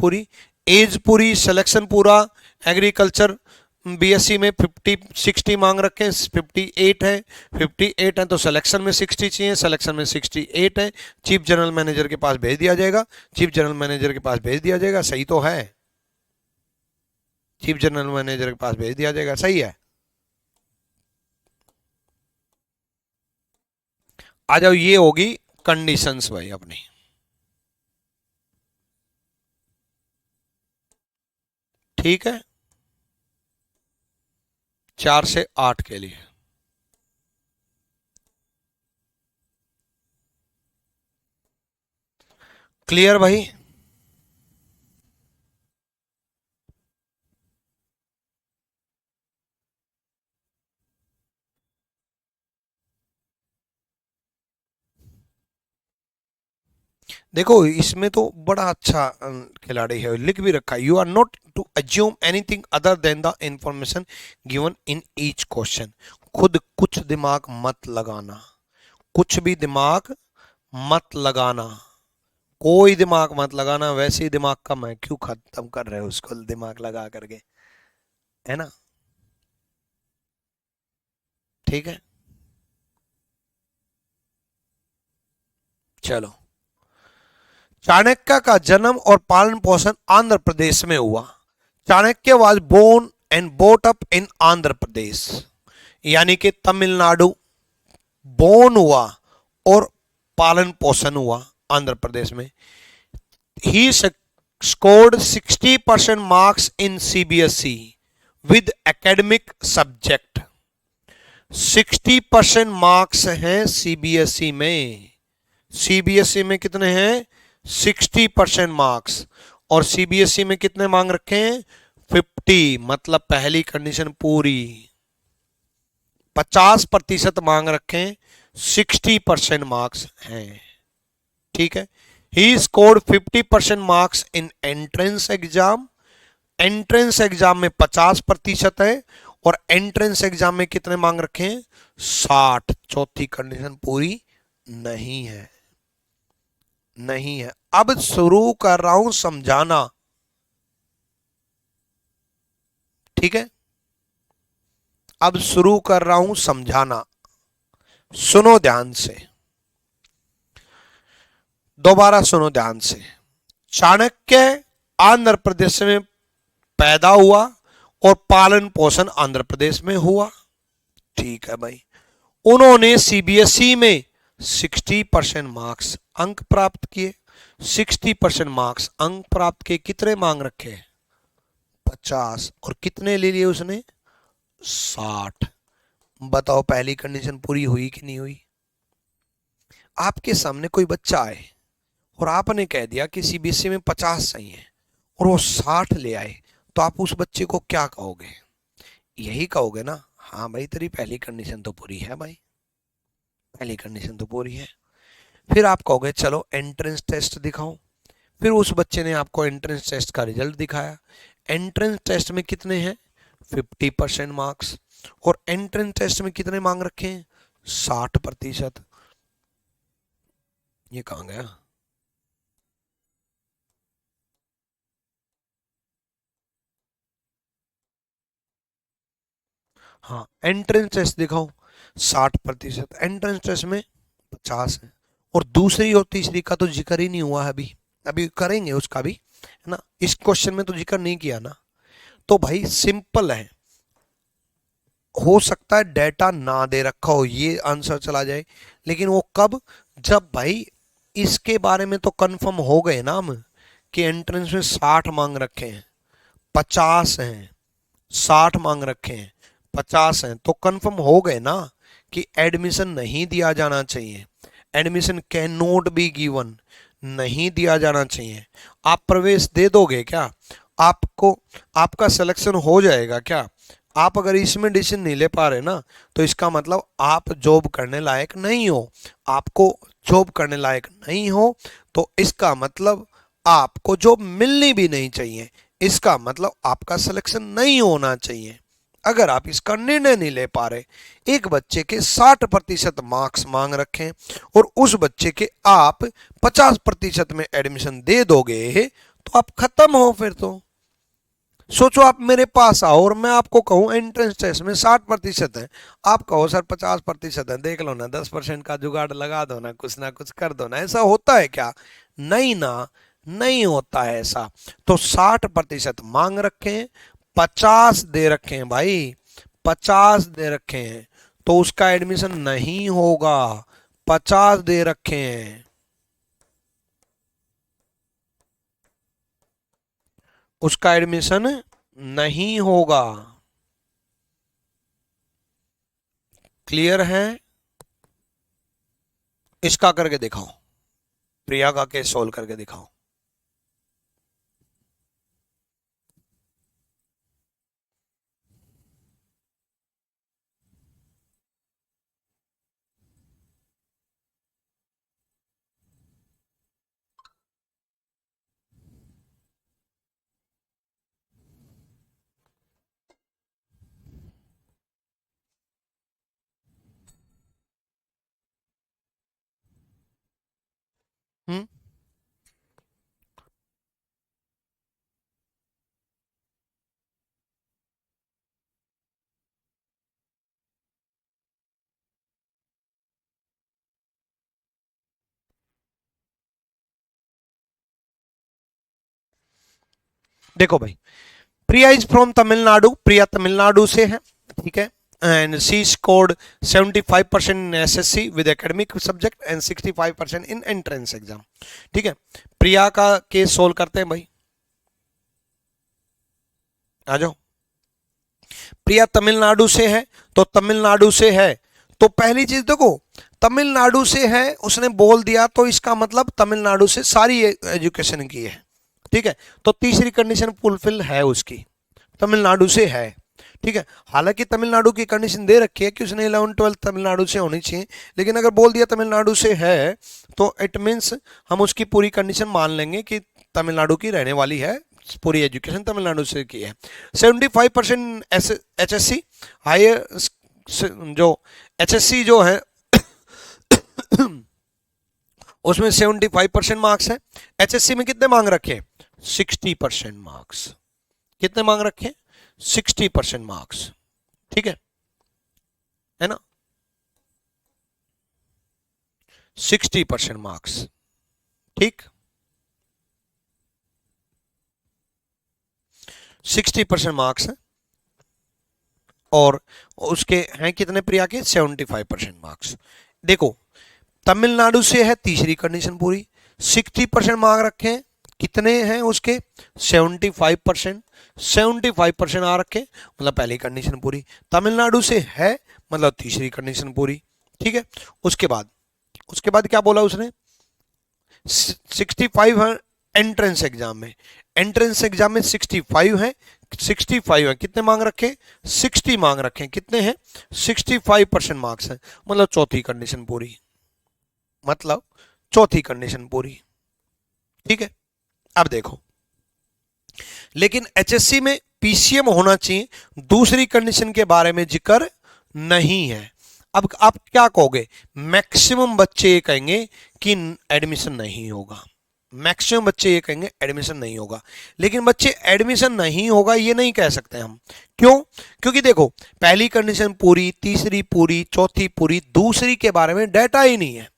पूरी, सिलेक्शन पूरा। एग्रीकल्चर बीएससी में 60 मांग रखे हैं, 58 है, 58 है तो सिलेक्शन में 60 चाहिए, सिलेक्शन में 68 है। चीफ जनरल मैनेजर के पास भेज दिया जाएगा, चीफ जनरल मैनेजर के पास भेज दिया जाएगा, सही तो है। चीफ जनरल मैनेजर के पास भेज दिया जाएगा, सही है। आ जाओ, ये होगी कंडीशंस भाई अपनी। ठीक है, 4 से 8 के लिए। क्लियर भाई। देखो इसमें तो बड़ा अच्छा खिलाड़ी है, लिख भी रखा है, you are not to assume anything other than the information given in each question. खुद कुछ दिमाग मत लगाना, कुछ भी दिमाग मत लगाना, कोई दिमाग मत लगाना। वैसे ही दिमाग का मैं क्यों खत्म कर रहे हो उसको दिमाग लगा करके, है ना। ठीक है, चलो। चाणक्य का जन्म और पालन पोषण आंध्र प्रदेश में हुआ। Chanakya was born and brought up in Andhra Pradesh, यानी कि तमिलनाडु। बोर्न हुआ और पालन पोषण हुआ आंध्र प्रदेश में। He scored 60% marks in CBSE with academic subject. 60% marks हैं सीबीएसई में। सीबीएसई में कितने हैं, 60% मार्क्स। और सीबीएसई में कितने मांग रखे हैं, 50, मतलब पहली कंडीशन पूरी। 50% मांग रखे हैं, 60% मार्क्स हैं। ठीक है, he scored 50% marks in entrance exam. Entrance exam में 50% है और एंट्रेंस एग्जाम में कितने मांग रखे हैं, 60। चौथी कंडीशन पूरी नहीं है, नहीं है। अब शुरू कर रहा हूं समझाना। ठीक है, अब शुरू कर रहा हूं समझाना, सुनो ध्यान से, दोबारा सुनो ध्यान से। चाणक्य आंध्र प्रदेश में पैदा हुआ और पालन पोषण आंध्र प्रदेश में हुआ। ठीक है भाई, उन्होंने सीबीएसई में 60% मार्क्स अंक प्राप्त किए। 60% मार्क्स अंक प्राप्त किए, कितने मांग रखे, 50, और कितने ले लिए उसने, 60। बताओ पहली कंडीशन पूरी हुई कि नहीं हुई? आपके सामने कोई बच्चा आए और आपने कह दिया कि सीबीएसई में 50 सही है और वो 60 ले आए, तो आप उस बच्चे को क्या कहोगे? यही कहोगे ना, हाँ भाई तेरी पहली कंडीशन तो पूरी है भाई, पहली कंडीशन तो पूरी है। फिर आप कहोगे चलो एंट्रेंस टेस्ट दिखाओ। फिर उस बच्चे ने आपको एंट्रेंस टेस्ट का रिजल्ट दिखाया। एंट्रेंस टेस्ट में कितने हैं? 50% मार्क्स। और एंट्रेंस टेस्ट में कितने मांग रखे हैं? 60%। ये कहाँ गया? हाँ, एंट्रेंस टेस्ट दिखाओ, 60%। एंट्रेंस टेस्ट में 50 है। और दूसरी और तीसरी का तो जिक्र ही नहीं हुआ है अभी, अभी करेंगे उसका भी, है ना। इस क्वेश्चन में तो जिक्र नहीं किया ना। तो भाई सिंपल है, हो सकता है डेटा ना दे रखा हो, ये आंसर चला जाए, लेकिन वो कब? जब भाई इसके बारे में तो कंफर्म हो गए ना हम कि एंट्रेंस में 60 मांग रखे हैं, 50 हैं, 60 मांग रखे हैं, 50 हैं, तो कंफर्म हो गए ना कि एडमिशन नहीं दिया जाना चाहिए। Admission can not be given, नहीं दिया जाना चाहिए। आप प्रवेश दे दोगे क्या? आपको, आपका सिलेक्शन हो जाएगा क्या? आप अगर इसमें डिसीजन नहीं ले पा रहे ना, तो इसका मतलब आप जॉब करने लायक नहीं हो। आपको जॉब करने लायक नहीं हो, तो इसका मतलब आपको जॉब मिलनी भी नहीं चाहिए। इसका मतलब आपका सिलेक्शन नहीं होना चाहिए। अगर आप इसका निर्णय नहीं ले पा रहे, एक बच्चे के 60% मार्क्स मांग रखें और उस बच्चे के आप 50% में एडमिशन दे दोगे, तो आप खत्म हो। फिर तो सोचो, आप मेरे पास आओ और मैं आपको कहूं एंट्रेंस टेस्ट में 60% है, आप कहो सर 50% है, देख लो ना, 10% का जुगाड़ लगा दो ना कुछ कर दो ना। ऐसा होता है क्या? नहीं ना, नहीं होता है ऐसा। तो 60% मांग रखे हैं, 50 दे रखे हैं भाई, 50 दे रखे हैं, तो उसका एडमिशन नहीं होगा। 50 दे रखे हैं, उसका एडमिशन नहीं होगा। क्लियर है? इसका करके दिखाओ, प्रिया का केस सोल्व करके दिखाओ। हम्म। देखो भाई, प्रिया इज फ्रॉम तमिलनाडु, प्रिया तमिलनाडु से है, ठीक है। And she scored 75% in SSC with academic subject and 65% in entrance exam, ठीक है। प्रिया का केस सोल्व करते हैं भाई, आ जाओ। प्रिया तमिलनाडु से है, तो तमिलनाडु से है, तो पहली चीज देखो, तमिलनाडु से है उसने बोल दिया, तो इसका मतलब तमिलनाडु से सारी एजुकेशन की है, ठीक है। तो तीसरी कंडीशन फुलफिल है उसकी, तमिलनाडु से है, ठीक है। हालांकि तमिलनाडु की कंडीशन दे रखी है कि उसने 11-12 तमिलनाडु से होनी चाहिए, लेकिन अगर बोल दिया तमिलनाडु से है, तो इट मीन्स हम उसकी पूरी कंडीशन मान लेंगे कि तमिलनाडु की रहने वाली है, पूरी एजुकेशन तमिलनाडु से की है। 75% एच एस सी, हायर जो एच एस सी जो है उसमें 75% मार्क्स है। एच एस सी में कितने मांग रखे? 60% मार्क्स। कितने मांग रखे? 60% मार्क्स, ठीक है ना। 60% मार्क्स, ठीक। 60% मार्क्स है, और उसके हैं कितने प्रिया के? 75% मार्क्स। देखो, तमिलनाडु से है, तीसरी कंडीशन पूरी, 60% मार्क रखे हैं, कितने हैं उसके 75%, 75% आ रखे मतलब पहली कंडीशन पूरी। तमिलनाडु से है मतलब तीसरी कंडीशन पूरी। ठीक है, उसके बाद क्या बोला उसने, 65 है एंट्रेंस एग्जाम में, एंट्रेंस एग्जाम में 65 है, 65 है, कितने मांग रखे 60 मांग रखे, कितने हैं 65% मार्क्स हैं, मतलब चौथी कंडीशन पूरी, मतलब चौथी कंडीशन पूरी। ठीक है, अब देखो, लेकिन एचएससी में पीसीएम होना चाहिए, दूसरी कंडीशन के बारे में जिक्र नहीं है। अब आप क्या कहोगे, मैक्सिमम बच्चे ये कहेंगे कि एडमिशन नहीं होगा, मैक्सिमम बच्चे ये कहेंगे एडमिशन नहीं होगा, लेकिन बच्चे एडमिशन नहीं होगा ये नहीं कह सकते हम। क्यों? क्योंकि देखो पहली कंडीशन पूरी, तीसरी पूरी, चौथी पूरी, दूसरी के बारे में डाटा ही नहीं है,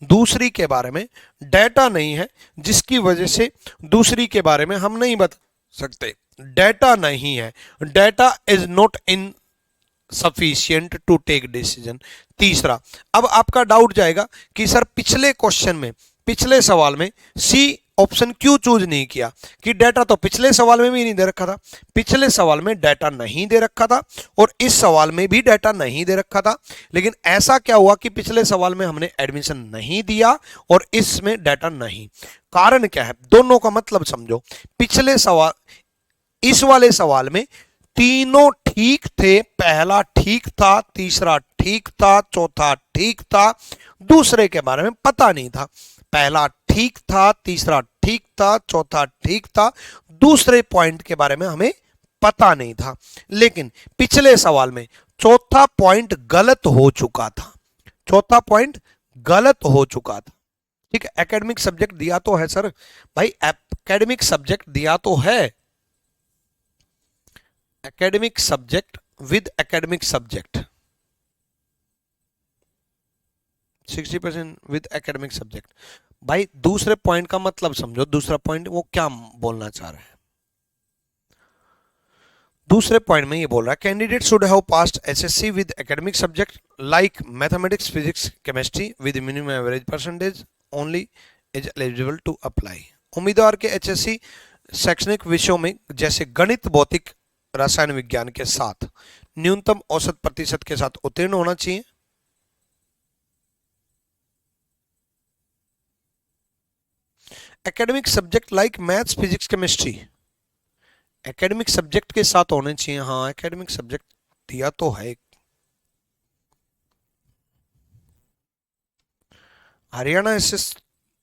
दूसरी के बारे में डाटा नहीं है, जिसकी वजह से दूसरी के बारे में हम नहीं बता सकते, डाटा नहीं है, data is not insufficient to take decision. तीसरा, अब आपका डाउट जाएगा कि सर पिछले क्वेश्चन में, पिछले सवाल में सी ऑप्शन क्यों चूज नहीं किया, कि डाटा तो पिछले सवाल में भी नहीं दे रखा था, पिछले सवाल में डाटा नहीं दे रखा था और इस सवाल में भी डाटा नहीं दे रखा था, लेकिन ऐसा क्या हुआ कि पिछले सवाल में हमने एडमिशन नहीं दिया और इसमें डाटा नहीं। कारण क्या है, दोनों का मतलब समझो, पिछले सवाल, इस वाले सवाल में तीनों ठीक थे, पहला ठीक था, तीसरा ठीक था, चौथा ठीक था, दूसरे के बारे में पता नहीं था, पहला ठीक था, तीसरा ठीक था, चौथा ठीक था, दूसरे पॉइंट के बारे में हमें पता नहीं था, लेकिन पिछले सवाल में चौथा पॉइंट गलत हो चुका था, चौथा पॉइंट गलत हो चुका था। ठीक है, एकेडमिक सब्जेक्ट दिया तो है सर, भाई एकेडमिक सब्जेक्ट दिया तो है, academic subject with academic subject, 60% with academic subject. भाई दूसरे पॉइंट का मतलब समझो, दूसरा पॉइंट वो क्या बोलना चाह रहे हैं, दूसरे पॉइंट में ये बोल रहा है candidate should have passed SSC with academic subject like mathematics, physics, chemistry with minimum average percentage only is eligible to apply. उम्मीदवार के एचएससी शैक्षणिक विषयों में जैसे गणित, भौतिक, रसायन विज्ञान के साथ न्यूनतम औसत प्रतिशत के साथ उत्तीर्ण होना चाहिए। Academic subject like maths, physics, chemistry, academic subject के साथ होने चाहिए। हाँ, एकेडमिक सब्जेक्ट दिया तो है, हरियाणा एसएस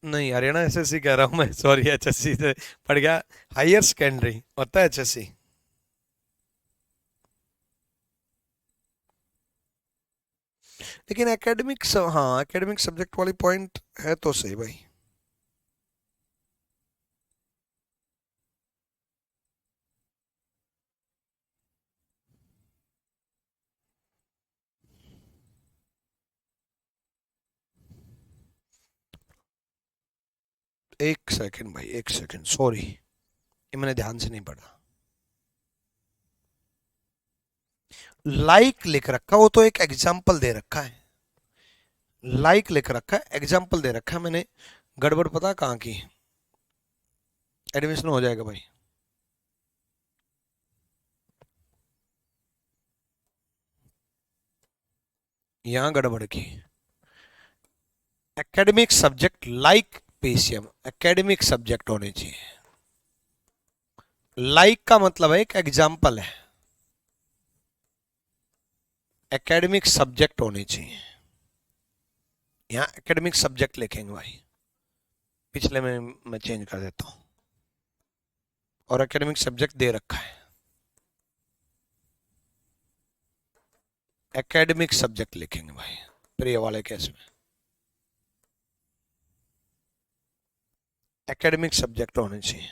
नहीं, हरियाणा एसएससी कह रहा हूं मैं, सॉरी, एचएससी से पढ़ गया, हायर सेकेंडरी होता है एचएससी। लेकिन एकेडमिक, हाँ एकेडमिक सब्जेक्ट वाली पॉइंट है तो सही भाई। एक सेकंड भाई, एक सेकंड, सॉरी, ये मैंने ध्यान से नहीं पढ़ा। लाइक लिख रखा, वो तो एक एग्जाम्पल दे रखा है, लाइक लिख रखा है, एग्जाम्पल दे रखा है, मैंने गड़बड़ पता कहाँ की, एडमिशन हो जाएगा भाई। यहां गड़बड़ की, academic subject like PCM, academic subject होने चाहिए, लाइक का मतलब है एक एग्जाम्पल है, एकेडमिक सब्जेक्ट होने चाहिए, यहां एकेडमिक सब्जेक्ट लिखेंगे भाई, पिछले में मैं चेंज कर देता हूं, और एकेडमिक सब्जेक्ट दे रखा है, एकेडमिक सब्जेक्ट लिखेंगे भाई प्रिय वाले केस में, एकेडमिक सब्जेक्ट होने चाहिए।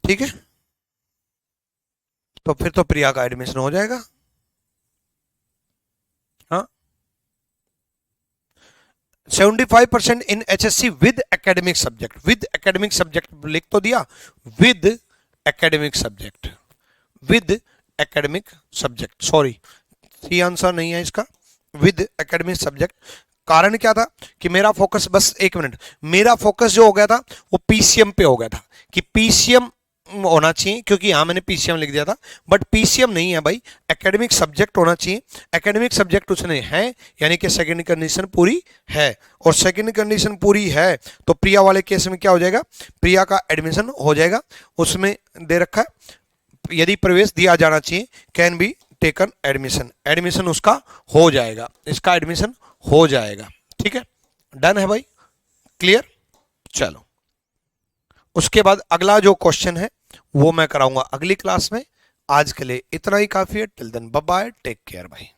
ठीक है, तो फिर तो प्रिया का एडमिशन हो जाएगा। हाँ, 75% in HSC with academic subject, with academic subject लिख तो दिया, with academic subject, with academic subject, sorry C answer नहीं है इसका, विद एकेडमिक सब्जेक्ट। कारण क्या था कि मेरा फोकस, बस एक मिनट, मेरा फोकस जो हो गया था वो पीसीएम पे हो गया था कि पीसीएम होना चाहिए, क्योंकि यहां मैंने पीसीएम लिख दिया था, बट पीसीएम नहीं है भाई, एकेडमिक सब्जेक्ट होना चाहिए। एकेडमिक सब्जेक्ट उसने है, यानी कि सेकंड कंडीशन पूरी है, और सेकंड कंडीशन पूरी है तो प्रिया वाले केस में क्या हो जाएगा, प्रिया का एडमिशन हो जाएगा। उसमें दे रखा है यदि प्रवेश दिया जाना चाहिए, can be taken admission, admission उसका हो जाएगा, इसका एडमिशन हो जाएगा। ठीक है, डन है भाई, क्लियर। चलो उसके बाद अगला जो क्वेश्चन है वो मैं कराऊंगा अगली क्लास में। आज के लिए इतना ही काफी है। Till then bye bye, take care भाई।